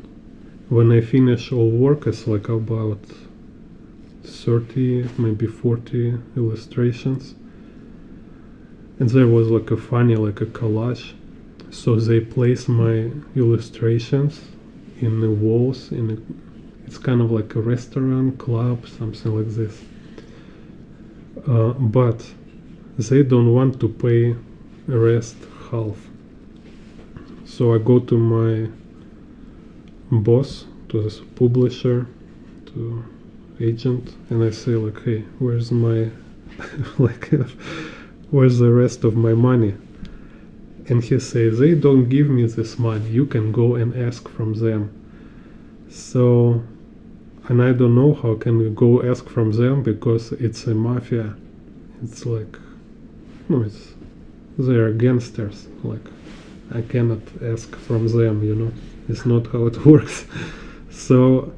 when I finish all work, it's like about 30, maybe 40 illustrations. And there was like a funny, like a collage. So they place my illustrations in the walls. It's kind of like a restaurant, club, something like this. But they don't want to pay the rest half. So I go to my boss, to this publisher, to agent, and I say like, hey, where's my like where's the rest of my money? And he says, they don't give me this money, you can go and ask from them. So, and I don't know how can we go ask from them, because it's a mafia. It's like, no, it's, they are gangsters. Like, I cannot ask from them, you know, it's not how it works. So,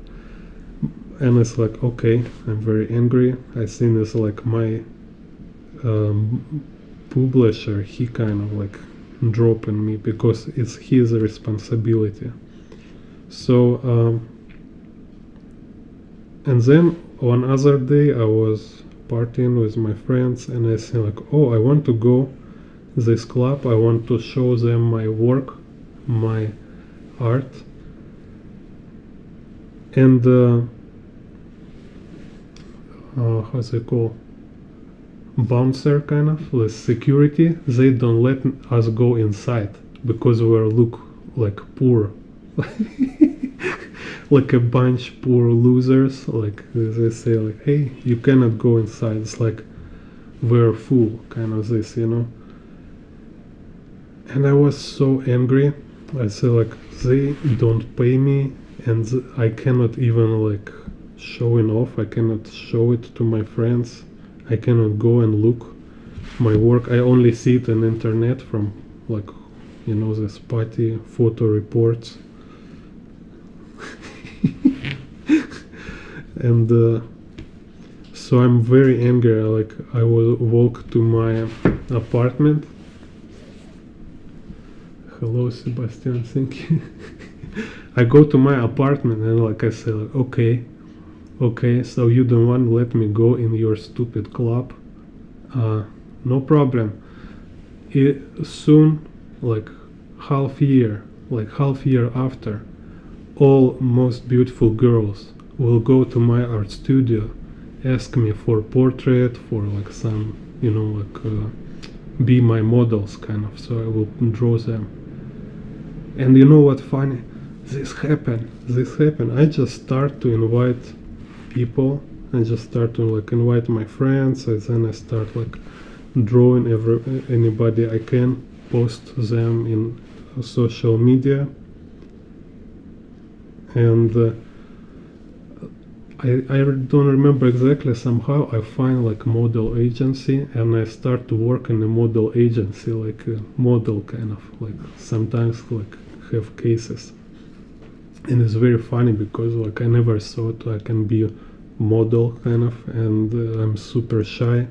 and it's like, okay, I'm very angry. I think it's like my publisher, he kind of like dropping me because it's his responsibility. So and then one other day I was partying with my friends, and I say like, oh, I want to go this club, I want to show them my work, my art. And how's it called? bouncer kind of, the security, they don't let us go inside because we look like poor. Like a bunch poor losers, like they say like, hey, you cannot go inside. It's like we're full, kind of this, you know. And I was so angry. I said like, they don't pay me, and I cannot even like showing off. I cannot show it to my friends. I cannot go and look my work. I only see it on internet from like, you know, the spotty photo reports. And so I'm very angry. Like I will walk to my apartment. Hello, Sebastian. Thank you. I go to my apartment and like I say, like, okay, so you don't want to let me go in your stupid club? No problem. Soon, like half year after, all most beautiful girls will go to my art studio, ask me for portrait, for like some, you know, like be my models kind of, so I will draw them. And you know what funny? This happened. I just start to invite people. I just start to like invite my friends, and then I start like drawing anybody I can, post them in social media. And I don't remember exactly. Somehow I find like model agency, and I start to work in a model agency, like a model kind of, like sometimes like have cases. And it's very funny because like I never thought I can be a model kind of, and I'm super shy.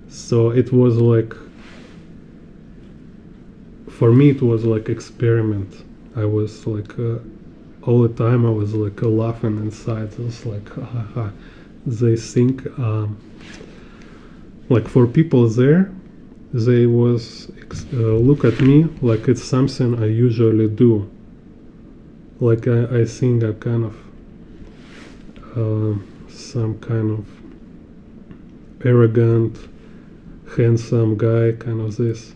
So it was like, for me it was like experiment. I was like all the time I was like laughing inside. It was like, haha. They think like for people there, they was look at me like it's something I usually do. Like I think I kind of some kind of arrogant, handsome guy, kind of this.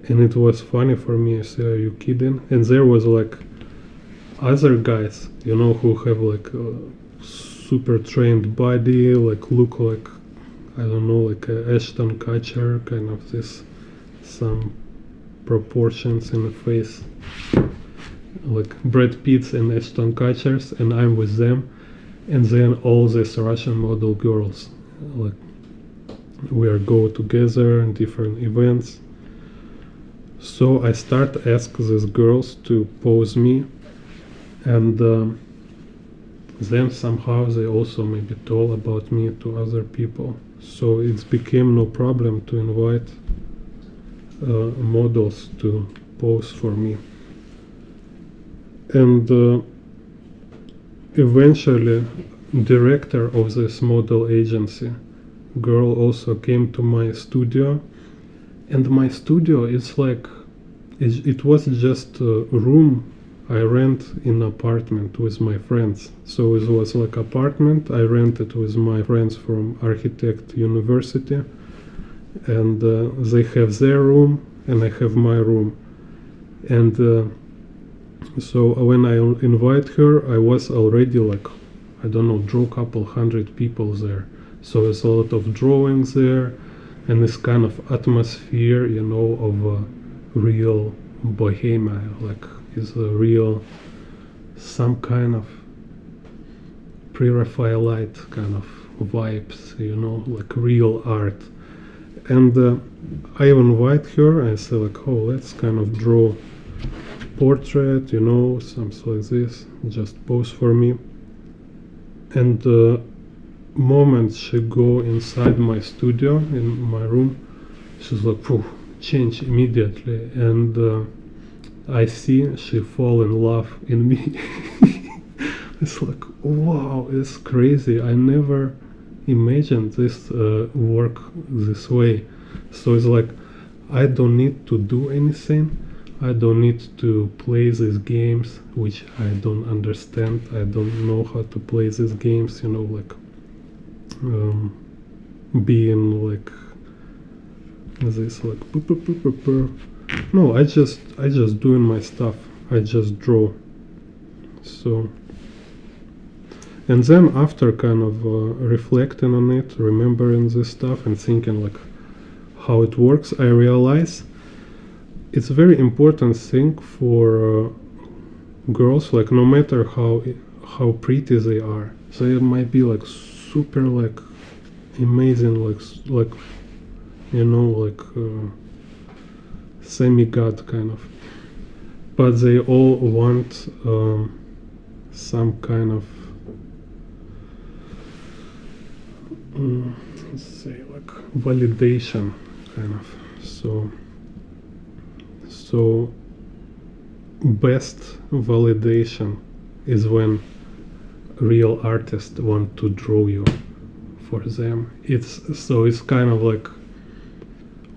And it was funny for me. I said, are you kidding? And there was like other guys, you know, who have like a super trained body, like look like, I don't know, like a Ashton Kutcher, kind of this, some proportions in the face, like Brad Pitts and Ashton Kutchers, and I'm with them. And then all these Russian model girls, like we are go together in different events. So I start ask these girls to pose me, and then somehow they also maybe told about me to other people. So it became no problem to invite models to pose for me. And eventually, director of this model agency girl also came to my studio. And my studio is like, it was just a room I rent in apartment with my friends. So it was like apartment I rented with my friends from architect university, and they have their room and I have my room. And so when I invite her, I was already like, I don't know, draw couple hundred people there. So there's a lot of drawings there, and this kind of atmosphere, you know, of a real bohemia, like is a real, some kind of pre-Raphaelite kind of vibes, you know, like real art. And I invite her, I say like, oh, let's kind of draw portrait, you know, something like this, just pose for me. And the moment she go inside my studio, in my room, she's like, phew, change immediately. And I see she fall in love in me. It's like, wow, it's crazy. I never imagined this work this way. So it's like, I don't need to do anything. I don't need to play these games, which I don't understand. I don't know how to play these games, you know, like being like this, like no, I just doing my stuff. I just draw. So, and then after kind of reflecting on it, remembering this stuff and thinking like how it works, I realize it's a very important thing for girls, like no matter how pretty they are, they might be like super like amazing, like you know, like semi-god kind of, but they all want some kind of let's say like validation kind of. So best validation is when real artists want to draw you for them. It's kind of like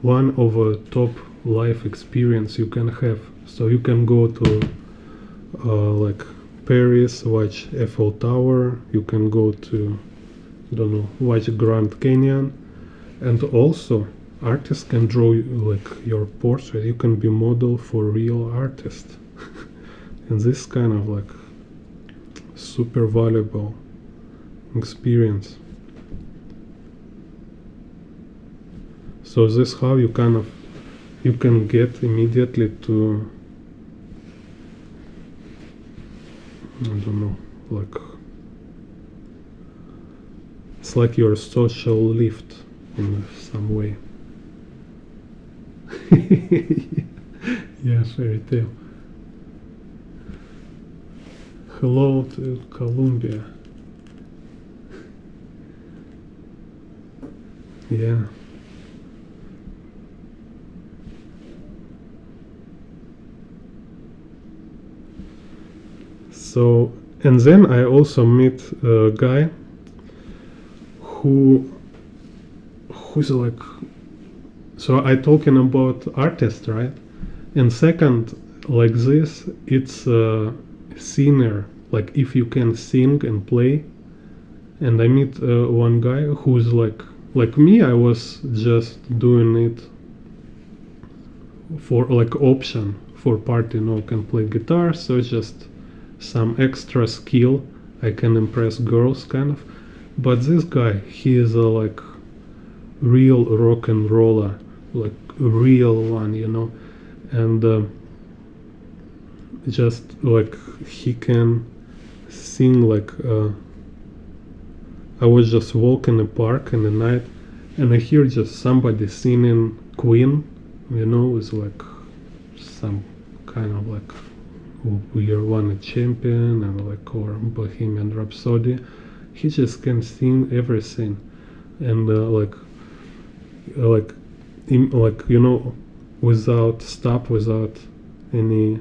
one of a top life experience you can have. So you can go to like Paris, watch Eiffel Tower, you can go to, I don't know, watch Grand Canyon, and also artists can draw like your portrait. You can be model for real artists. And this kind of like super valuable experience. So this how you kind of you can get immediately to, I don't know, like it's like your social lift in some way. Yeah, fairy tale. Hello to Colombia. Yeah. So, and then I also meet a guy who's like, so I talking about artist, right? And second, like this, it's a singer, like if you can sing and play. And I meet one guy who's like me. I was just doing it for like option for party. No, can play guitar, so it's just some extra skill. I can impress girls kind of. But this guy, he is a like real rock and roller, like real one, you know. And just like he can sing like I was just walking in the park in the night and I hear just somebody singing Queen, you know, with like some kind of like We Are One a Champion and like or Bohemian Rhapsody. He just can sing everything, and like you know, without stop, without any,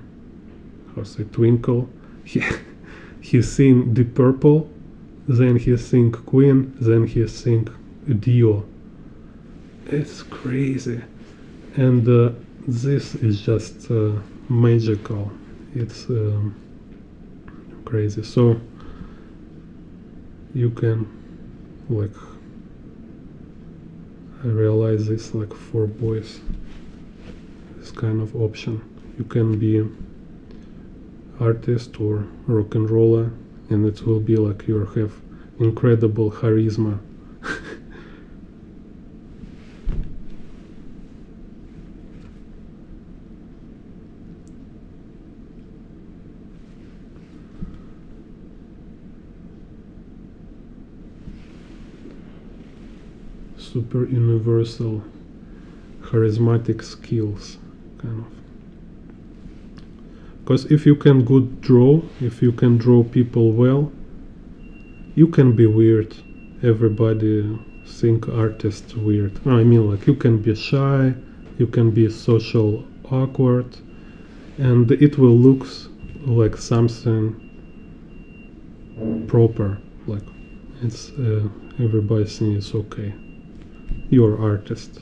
how to say, twinkle. He sing Deep Purple, then he sing Queen, then he sing Dio. It's crazy, and this is just magical. It's crazy. So you can like, I realize this like for boys, this kind of option. You can be artist or rock and roller, and it will be like you have incredible charisma. Super universal charismatic skills kind of. Because if you can good draw, if you can draw people well, you can be weird. Everybody think artists weird. I mean, like you can be shy, you can be social awkward, and it will look like something proper. Like it's everybody thinks it's okay. You're artist.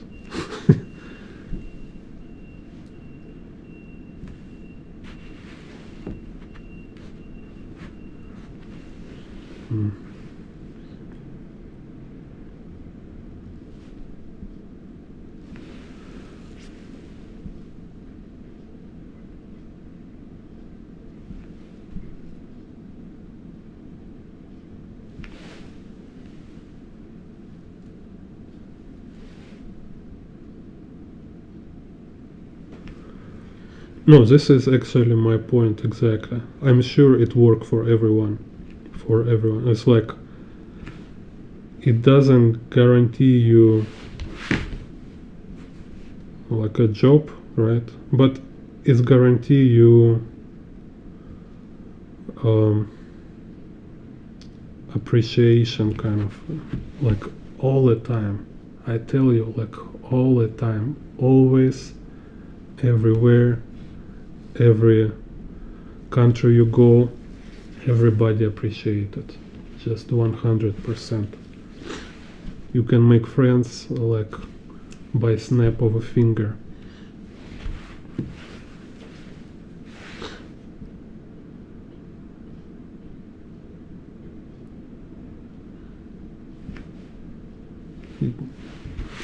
No, this is actually my point exactly. I'm sure it works for everyone. For everyone. It's like it doesn't guarantee you like a job, right? But it's guarantee you appreciation kind of like all the time. I tell you, like all the time, always, everywhere, every country you go, everybody appreciate it. Just 100%. You can make friends like by snap of a finger.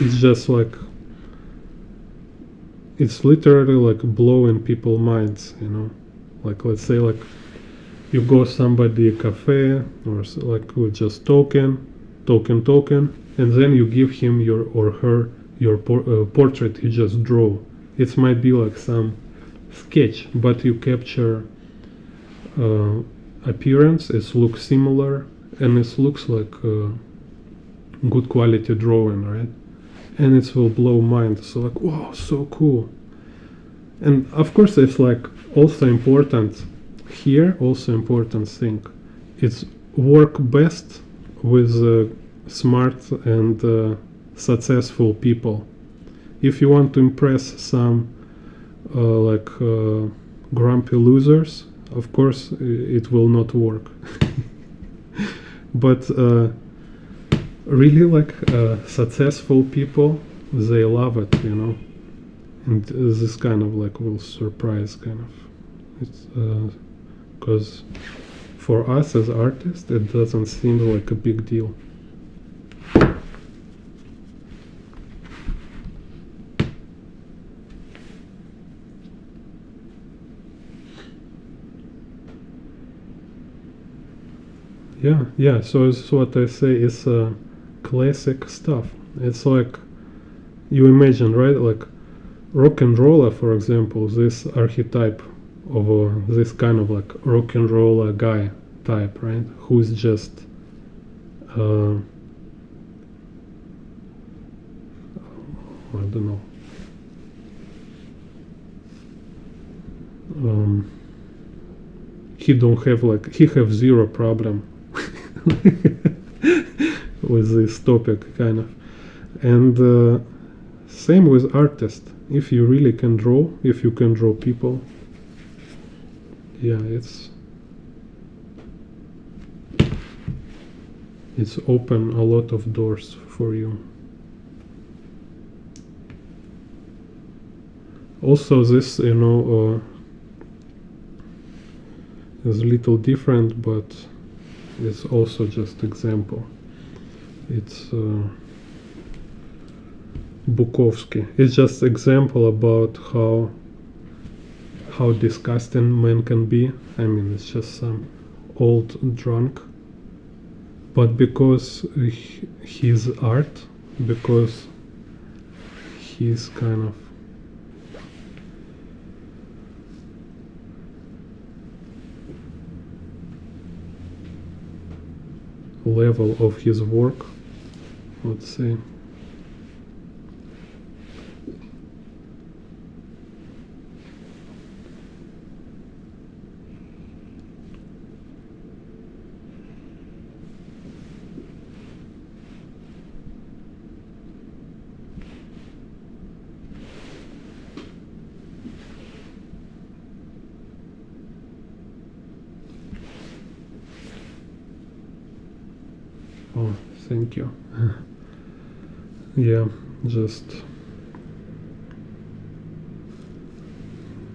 It's just like it's literally like blowing people's minds, you know. Like let's say like you go somebody a cafe or like we're just talking, and then you give him your or her your portrait you just draw. It might be like some sketch, but you capture appearance. It looks similar, and it looks like good quality drawing, right? And it will blow mind. So like, wow, so cool. And of course, it's like also important here. Also important thing, it's work best with smart and successful people. If you want to impress some grumpy losers, of course it will not work. But really like successful people, they love it, you know. And this kind of like will surprise kind of. It's because for us as artists it doesn't seem like a big deal. Yeah, so it's what I say is classic stuff. It's like you imagine, right? Like rock and roller, for example, this archetype of this kind of like rock and roller guy type, right? Who's just I don't know. He don't have like he have zero problem with this topic kind of. And same with artist. If you really can draw, if you can draw people, yeah, it's open a lot of doors for you. Also this, you know, is a little different, but it's also just example. It's Bukowski. It's just example about how disgusting man can be. I mean, it's just some old drunk. But because his art, because he's kind of level of his work, let's say. Oh, thank you. Yeah, just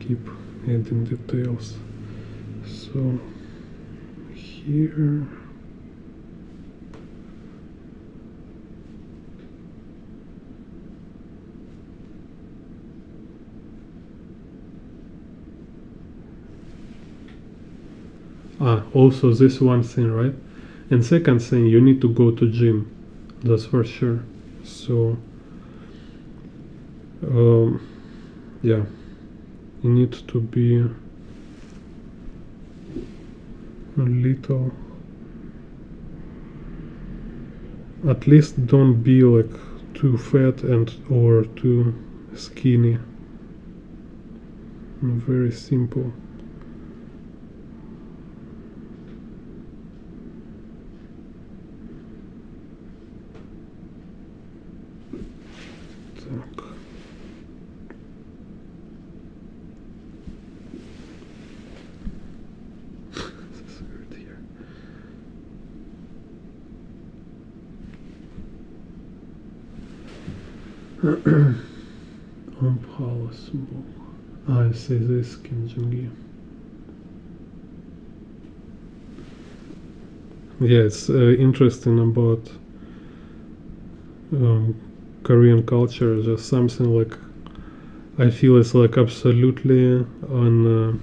keep adding details. So here also this one thing, right? And second thing, you need to go to gym, that's for sure. So yeah, need to be a little, at least don't be like too fat and or too skinny. Very simple. Так. This is weird here. Impossible. I say this Kinjungi. Yeah, it's interesting about Korean culture. Just something like I feel it's like absolutely on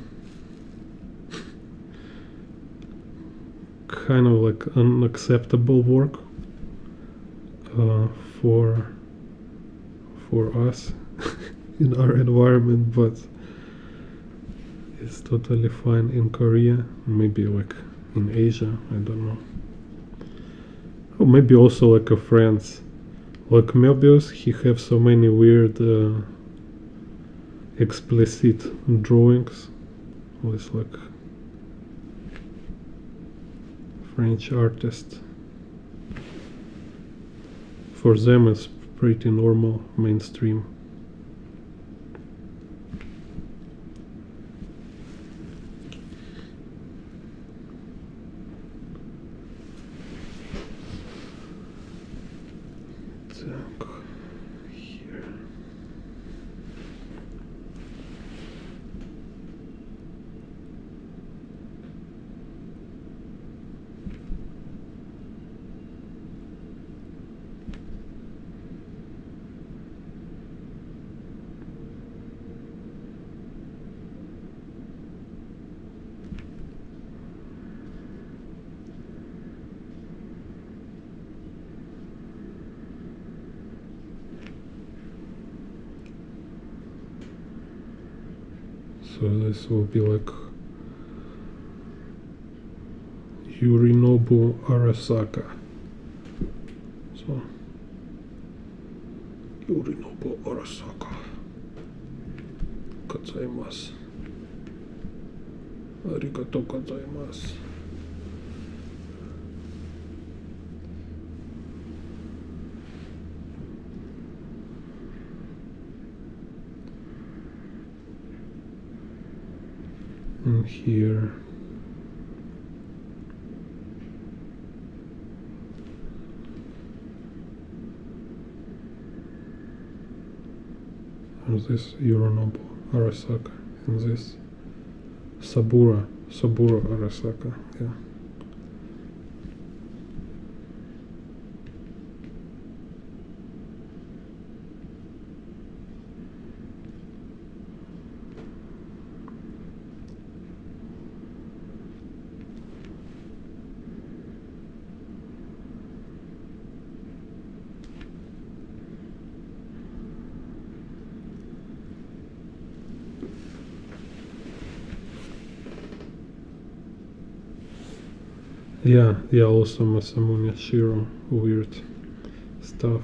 kind of like unacceptable work for us in our environment, but it's totally fine in Korea, maybe like in Asia, I don't know. Or maybe also like a France, like Möbius, he have so many weird explicit drawings with like French artist. For them it's pretty normal, mainstream. Так, here. So this will be like Yorinobu Arasaka. So Yorinobu Arasaka. Gozaimasu. Arigatou gozaimasu. And here and this Yorinobu Arasaka and this Saburo Arasaka, yeah. Yeah, also Masamune Shiro, weird stuff.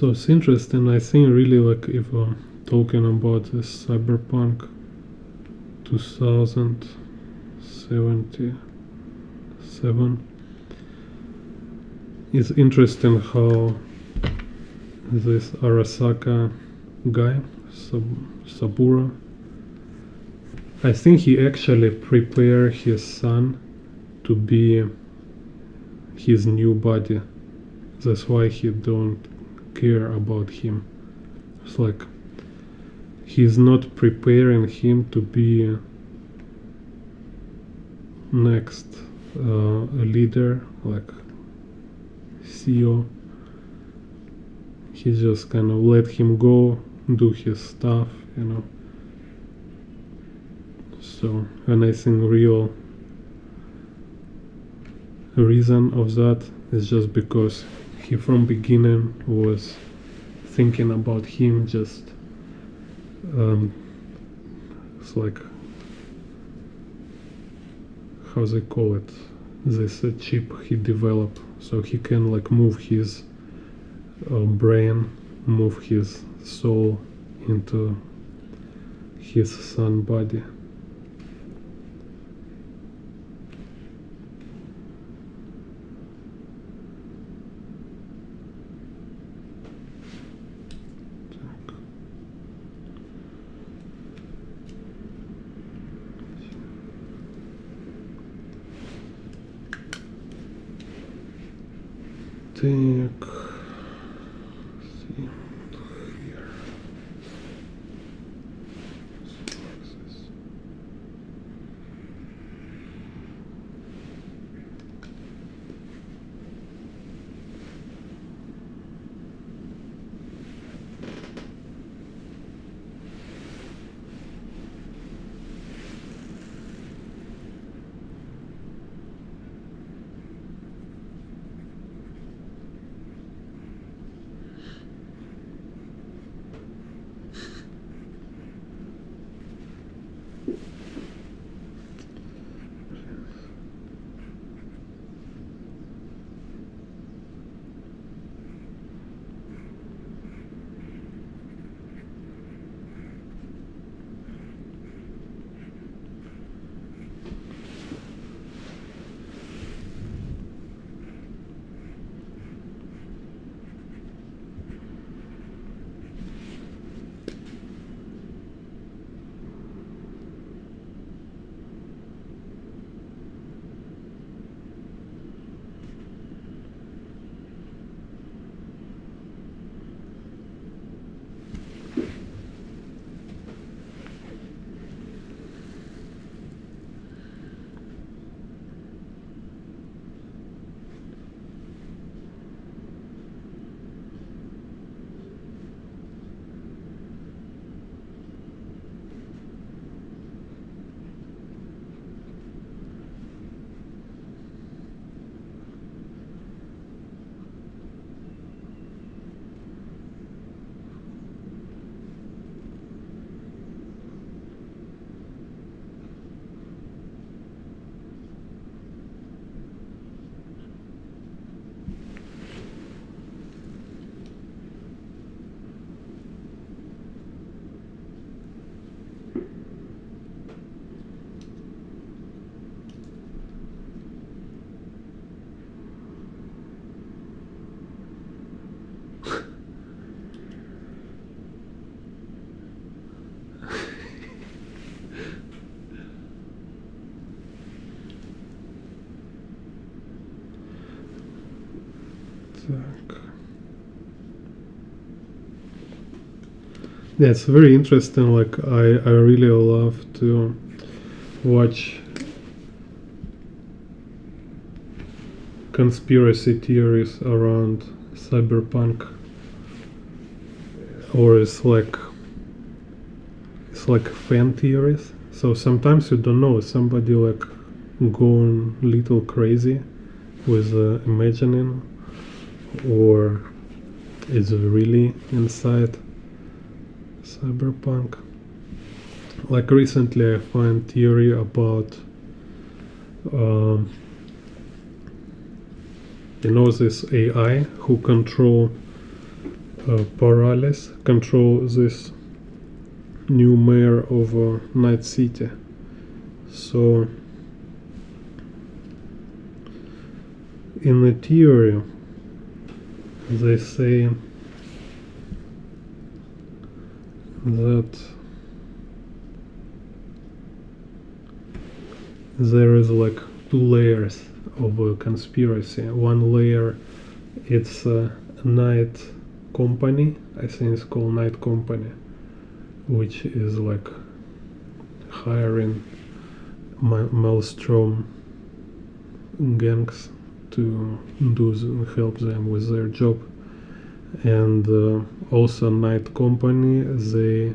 So it's interesting. I think really like if talking about this Cyberpunk 2077, it's interesting how this Arasaka guy, Saburo, I think he actually prepared his son to be his new body. That's why he don't care about him. It's like he's not preparing him to be next a leader, like CEO. He just kind of let him go, do his stuff, you know. So, and I think real reason of that is just because he from beginning was thinking about him just it's like, how they call it, this chip he developed so he can like move his brain, move his soul into his son body. Так, see here. Так. Yeah, it's very interesting. Like I really love to watch conspiracy theories around cyberpunk, or it's like fan theories. So sometimes you don't know, somebody like going little crazy with imagining, or is really inside cyberpunk. Like recently I found theory about this AI who control Paralis control this new mayor of Night City. So in the theory they say that there is like two layers of a conspiracy. One layer, it's a night company, I think it's called Night Company, which is like hiring maelstrom gangs to help them with their job. And also Night Company, they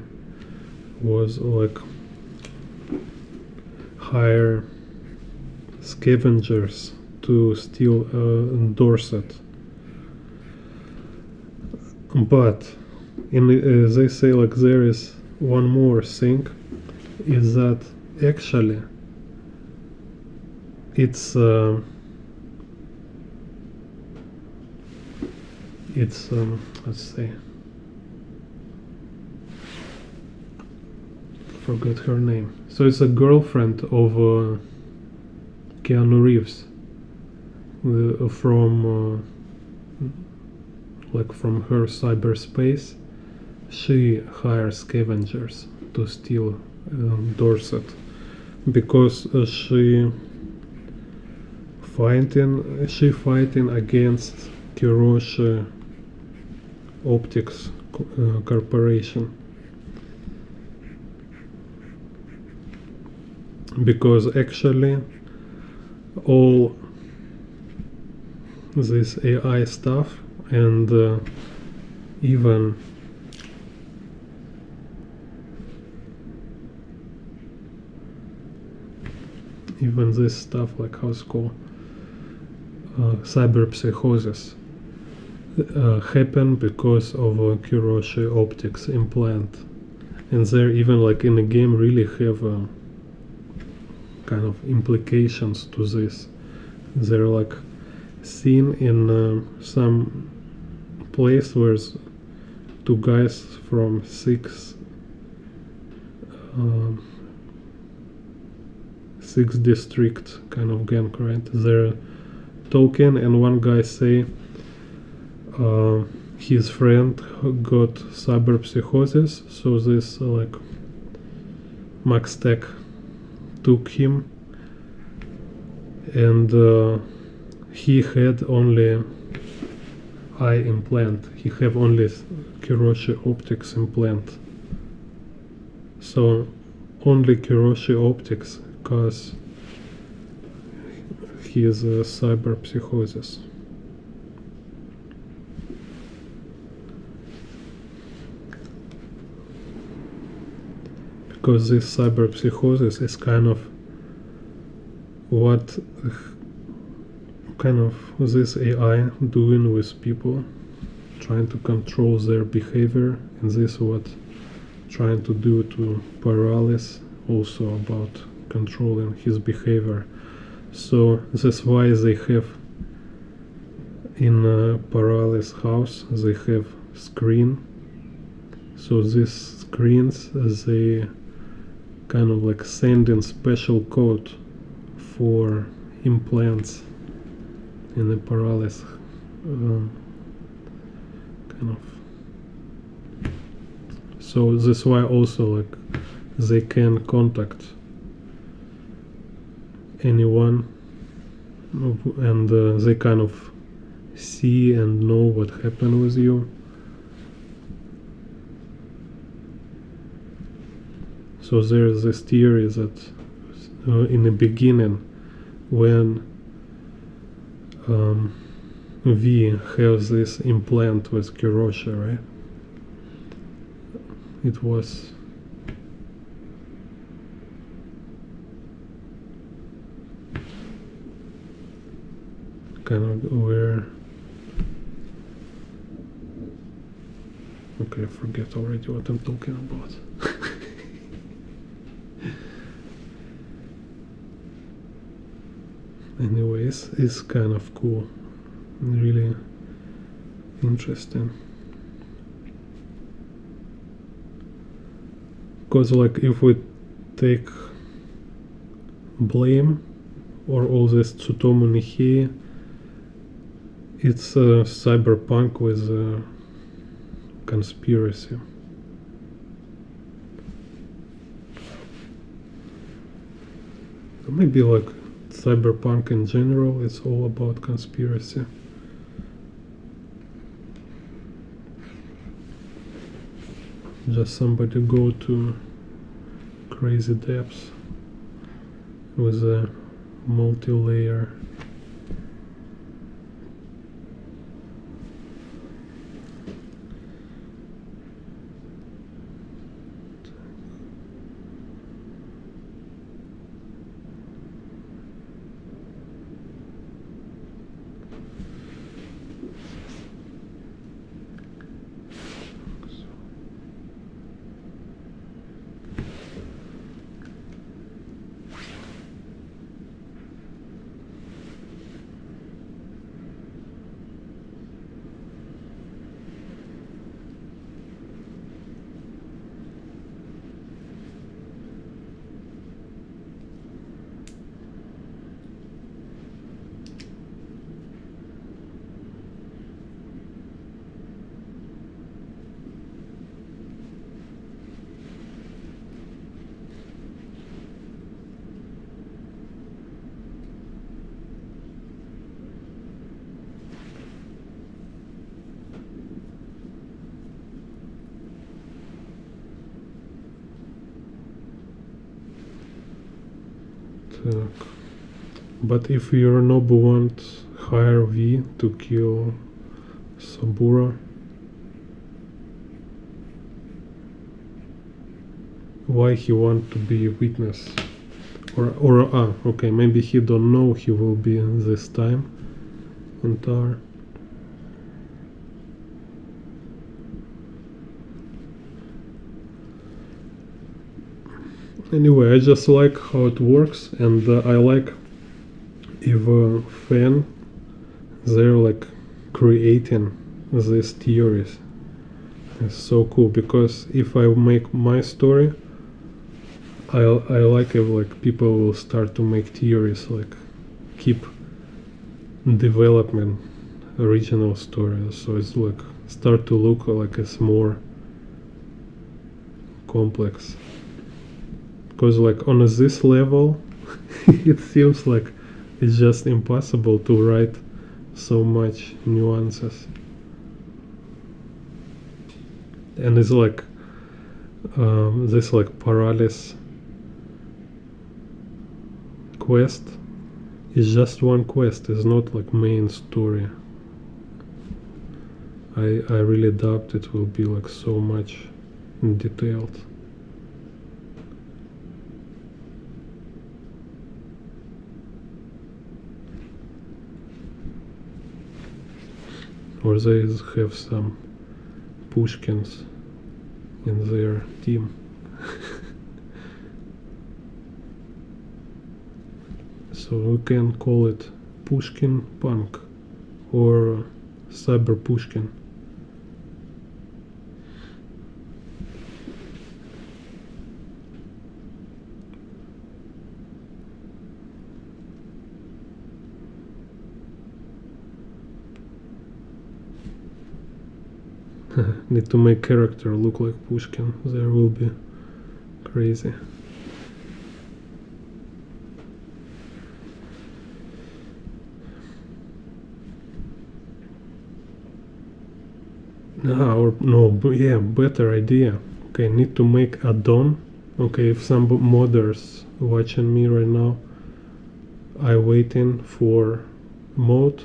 was like hire scavengers to steal Dorset. But they say like there is one more thing, is that actually it's let's say, forgot her name. So it's a girlfriend of Keanu Reeves from her cyberspace. She hires scavengers to steal Dorset because she fighting against Kiroshi Optics Corporation, because actually all this AI stuff and even this stuff, like how it's called, cyberpsychosis, happen because of Kiroshi Optics implant. And they're even like in the game really have kind of implications to this. They're like seen in some place where two guys from six district kind of gang, right? They're talking and one guy say his friend got cyberpsychosis, so this like Max Tech took him, and he had only eye implant. He have only Kiroshi Optics implant. So only Kiroshi Optics cause his cyberpsychosis. Because this cyberpsychosis is kind of what kind of this AI doing with people, trying to control their behavior, and this is what trying to do to Paralis, also about controlling his behavior. So that's why they have in Paralis house they have screen. So these screens, they kind of like send in special code for implants in the Paralis kind of. So that's why also like they can contact anyone, and they kind of see and know what happened with you. So there's this theory that in the beginning, when V has this implant with Kiroshi, right? It was kind of where, okay, I forget already what I'm talking about. Anyways, it's kind of cool, really interesting. because like if we take blame or all this Tsutomu Nihei, it's cyberpunk with conspiracy. Maybe like cyberpunk in general, it's all about conspiracy. Just somebody go to crazy depths with a multi-layer. But if Yorinobu wants hire V to kill Sabura, why he want to be a witness? Or okay, maybe he don't know he will be this time in Tar. Anyway, I just like how it works, and I like if a fan, they're like creating these theories. It's so cool, because if I make my story, I like if like people will start to make theories, like keep development original stories, so it's like start to look like it's more complex. Because like on this level it seems like it's just impossible to write so much nuances, and it's like this like Paralysis quest is just one quest, it's not like main story. I really doubt it will be like so much detailed. Or they have some Pushkins in their team. So we can call it Pushkin Punk or Cyber Pushkin. Need to make character look like Pushkin, there will be crazy. Yeah, better idea. Okay, need to make add-on. Okay, if some modders watching me right now, I waiting for mode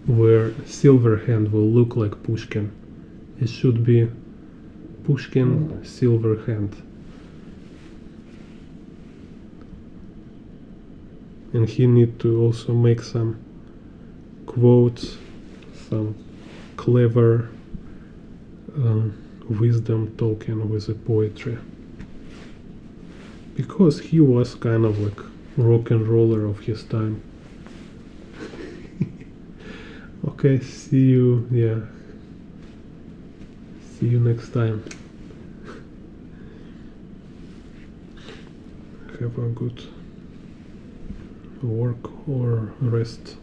where Silverhand will look like Pushkin. It should be Pushkin Silverhand. And he need to also make some quotes, some clever wisdom token with the poetry. Because he was kind of like rock and roller of his time. Okay, see you, yeah. See you next time. have a good work or rest.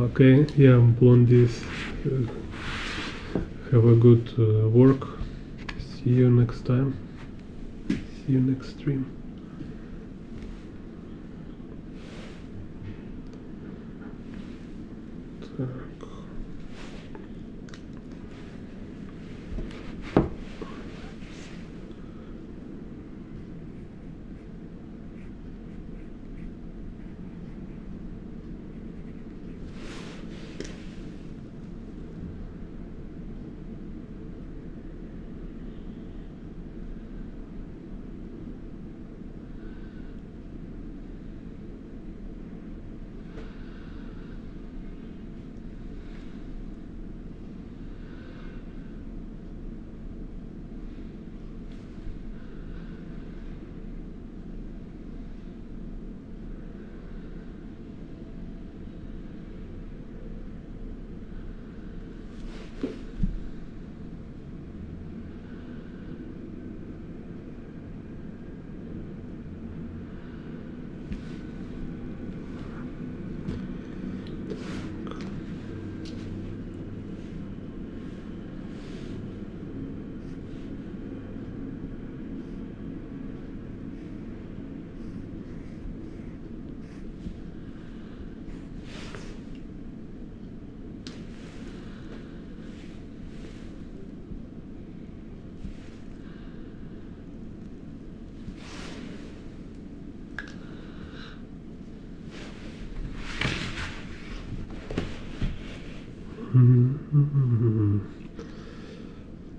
Okay, yeah, blondies, have a good work. See you next time. See you next stream. Так.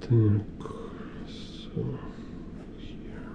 Так, so here.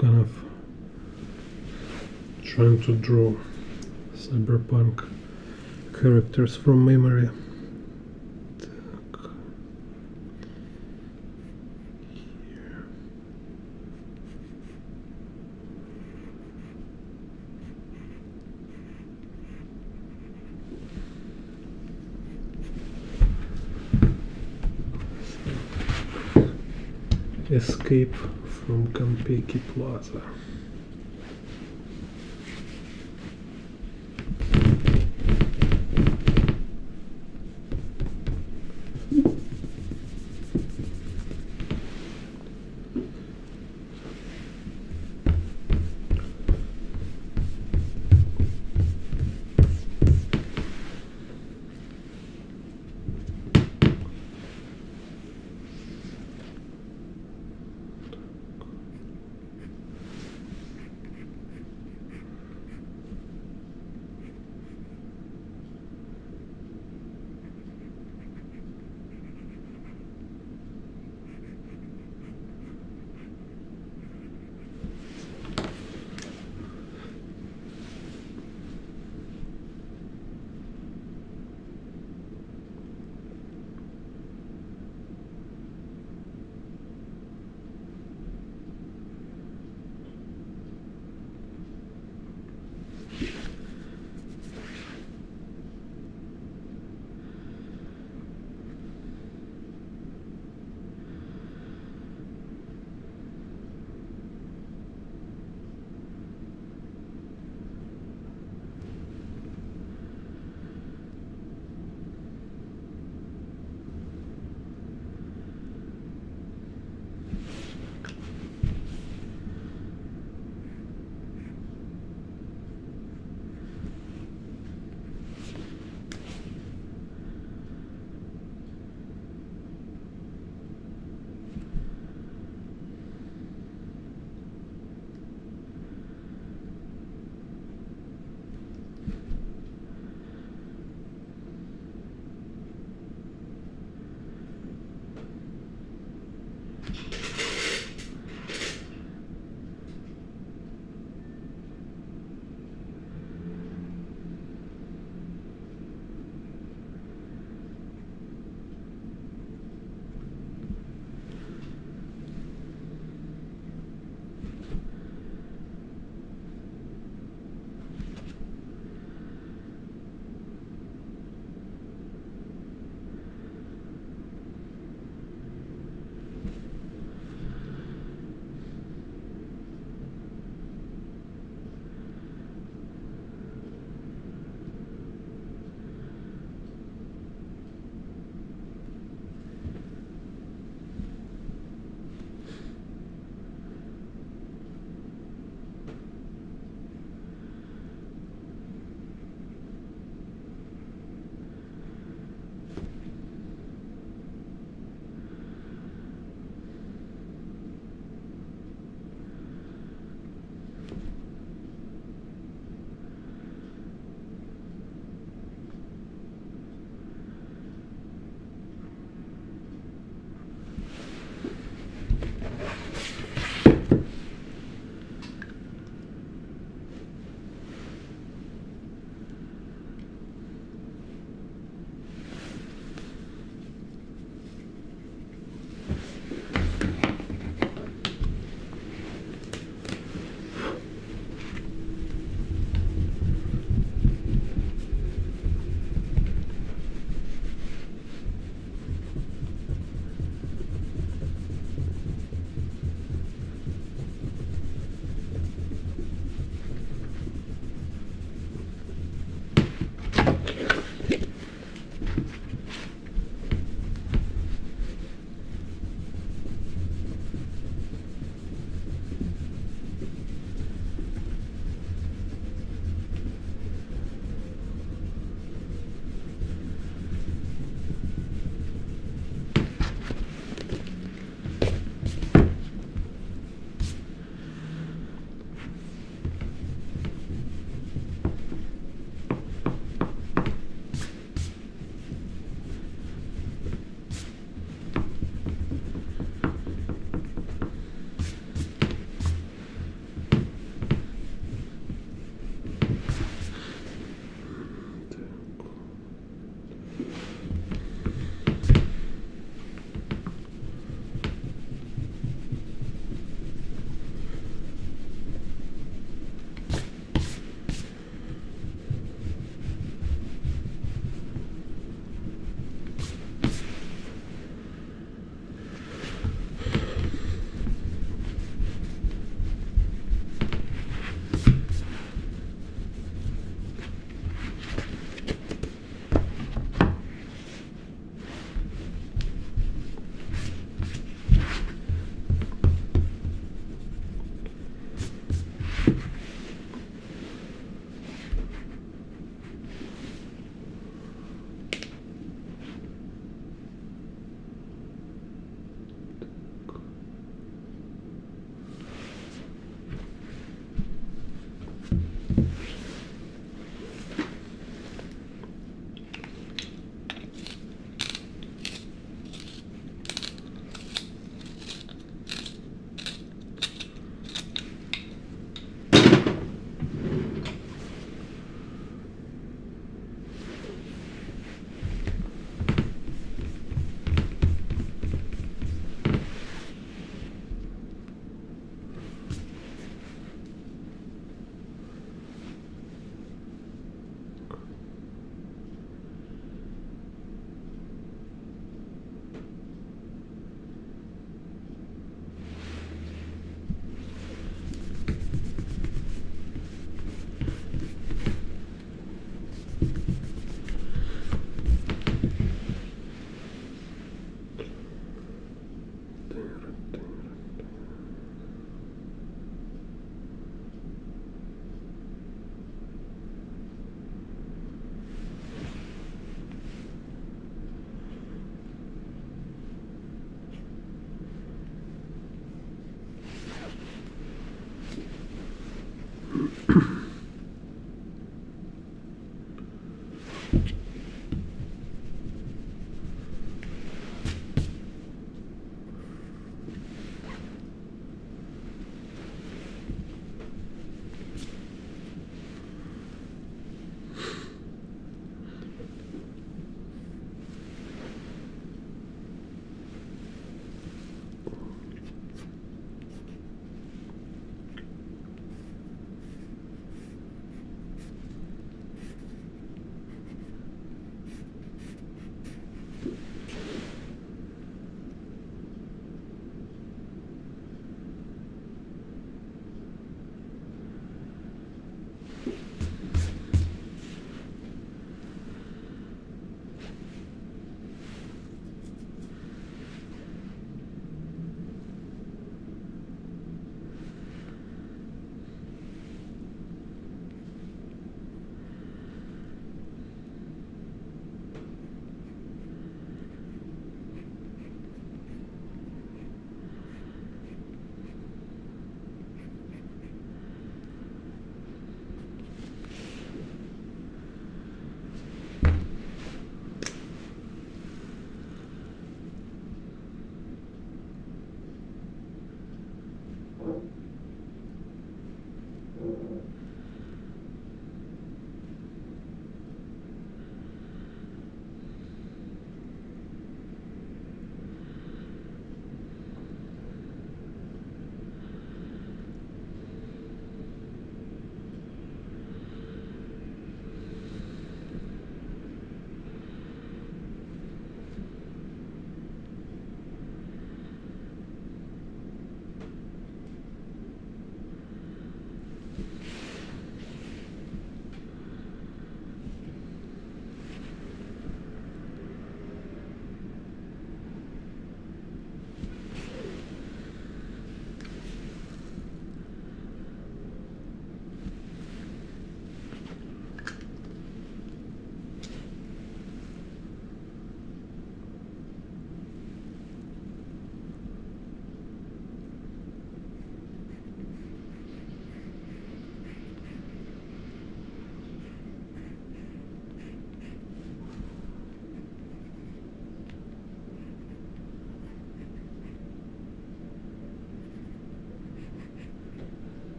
kind of trying to draw cyberpunk characters from memory. Escape from Campeki Plaza.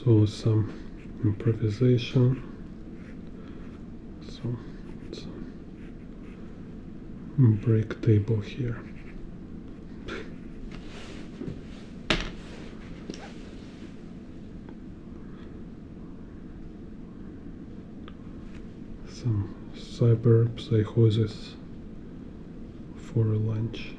So some improvisation. So it's a break table here. Some cyberpsychosis for lunch.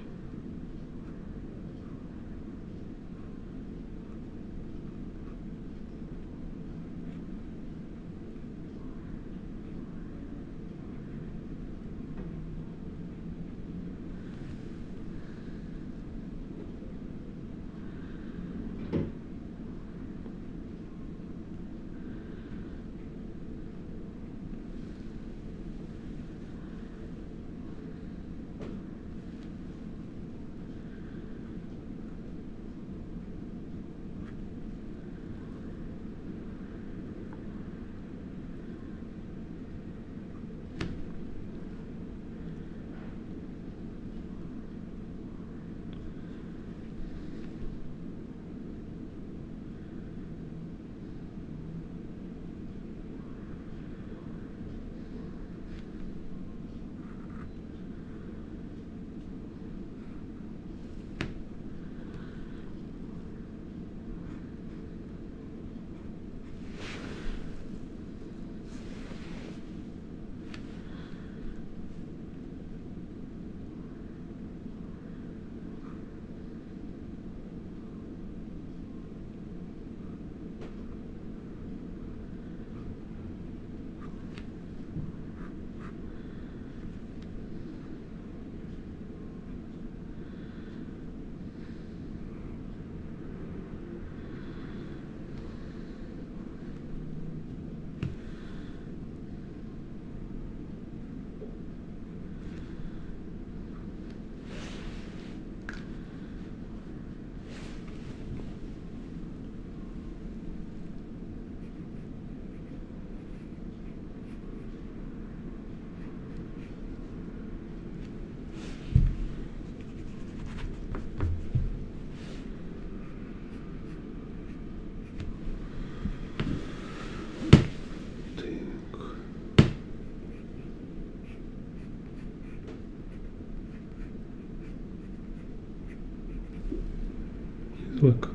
Look,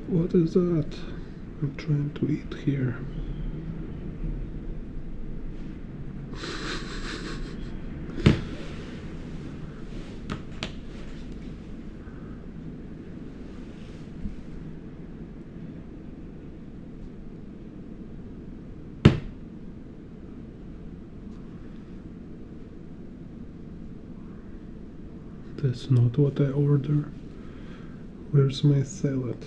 what is that? I'm trying to eat here. That's not what I ordered. Where's my salad?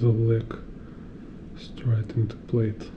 The leg straight into plate.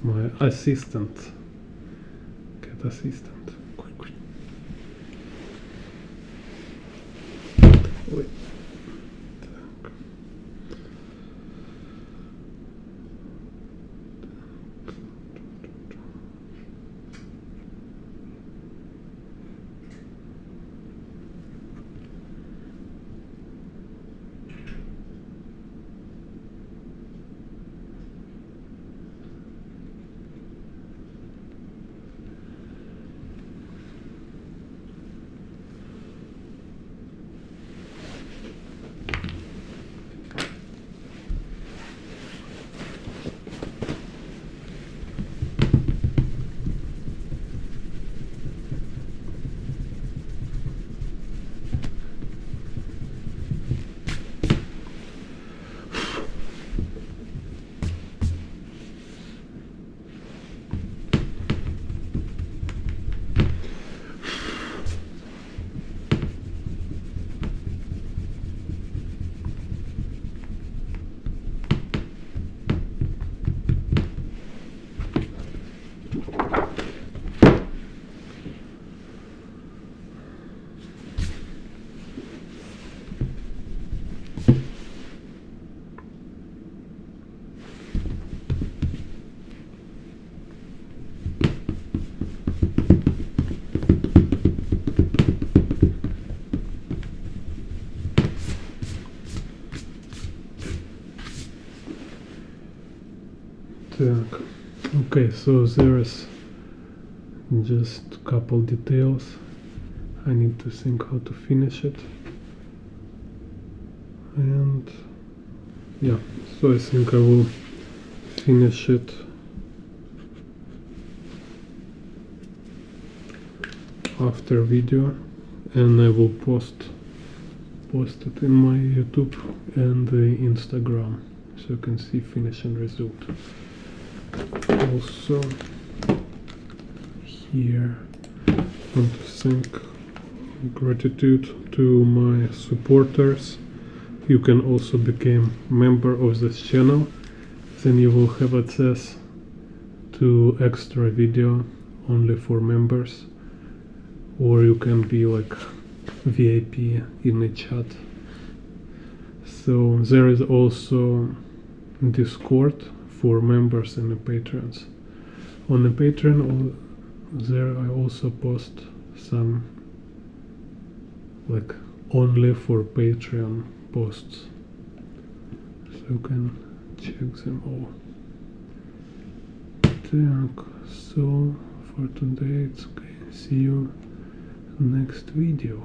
My assistant, cat assistant. Wait. Так. Okay, so there's just a couple details. I need to think how to finish it. And yeah, so I think I will finish it after video, and I will post it in my YouTube and the Instagram, so you can see finishing result. Also here I want to thank gratitude to my supporters. You can also become member of this channel, then you will have access to extra video only for members, or you can be like VIP in the chat. So there is also Discord for members and the patrons. On the Patreon there I also post some like only for Patreon posts, so you can check them all. So for today it's okay. See you next video.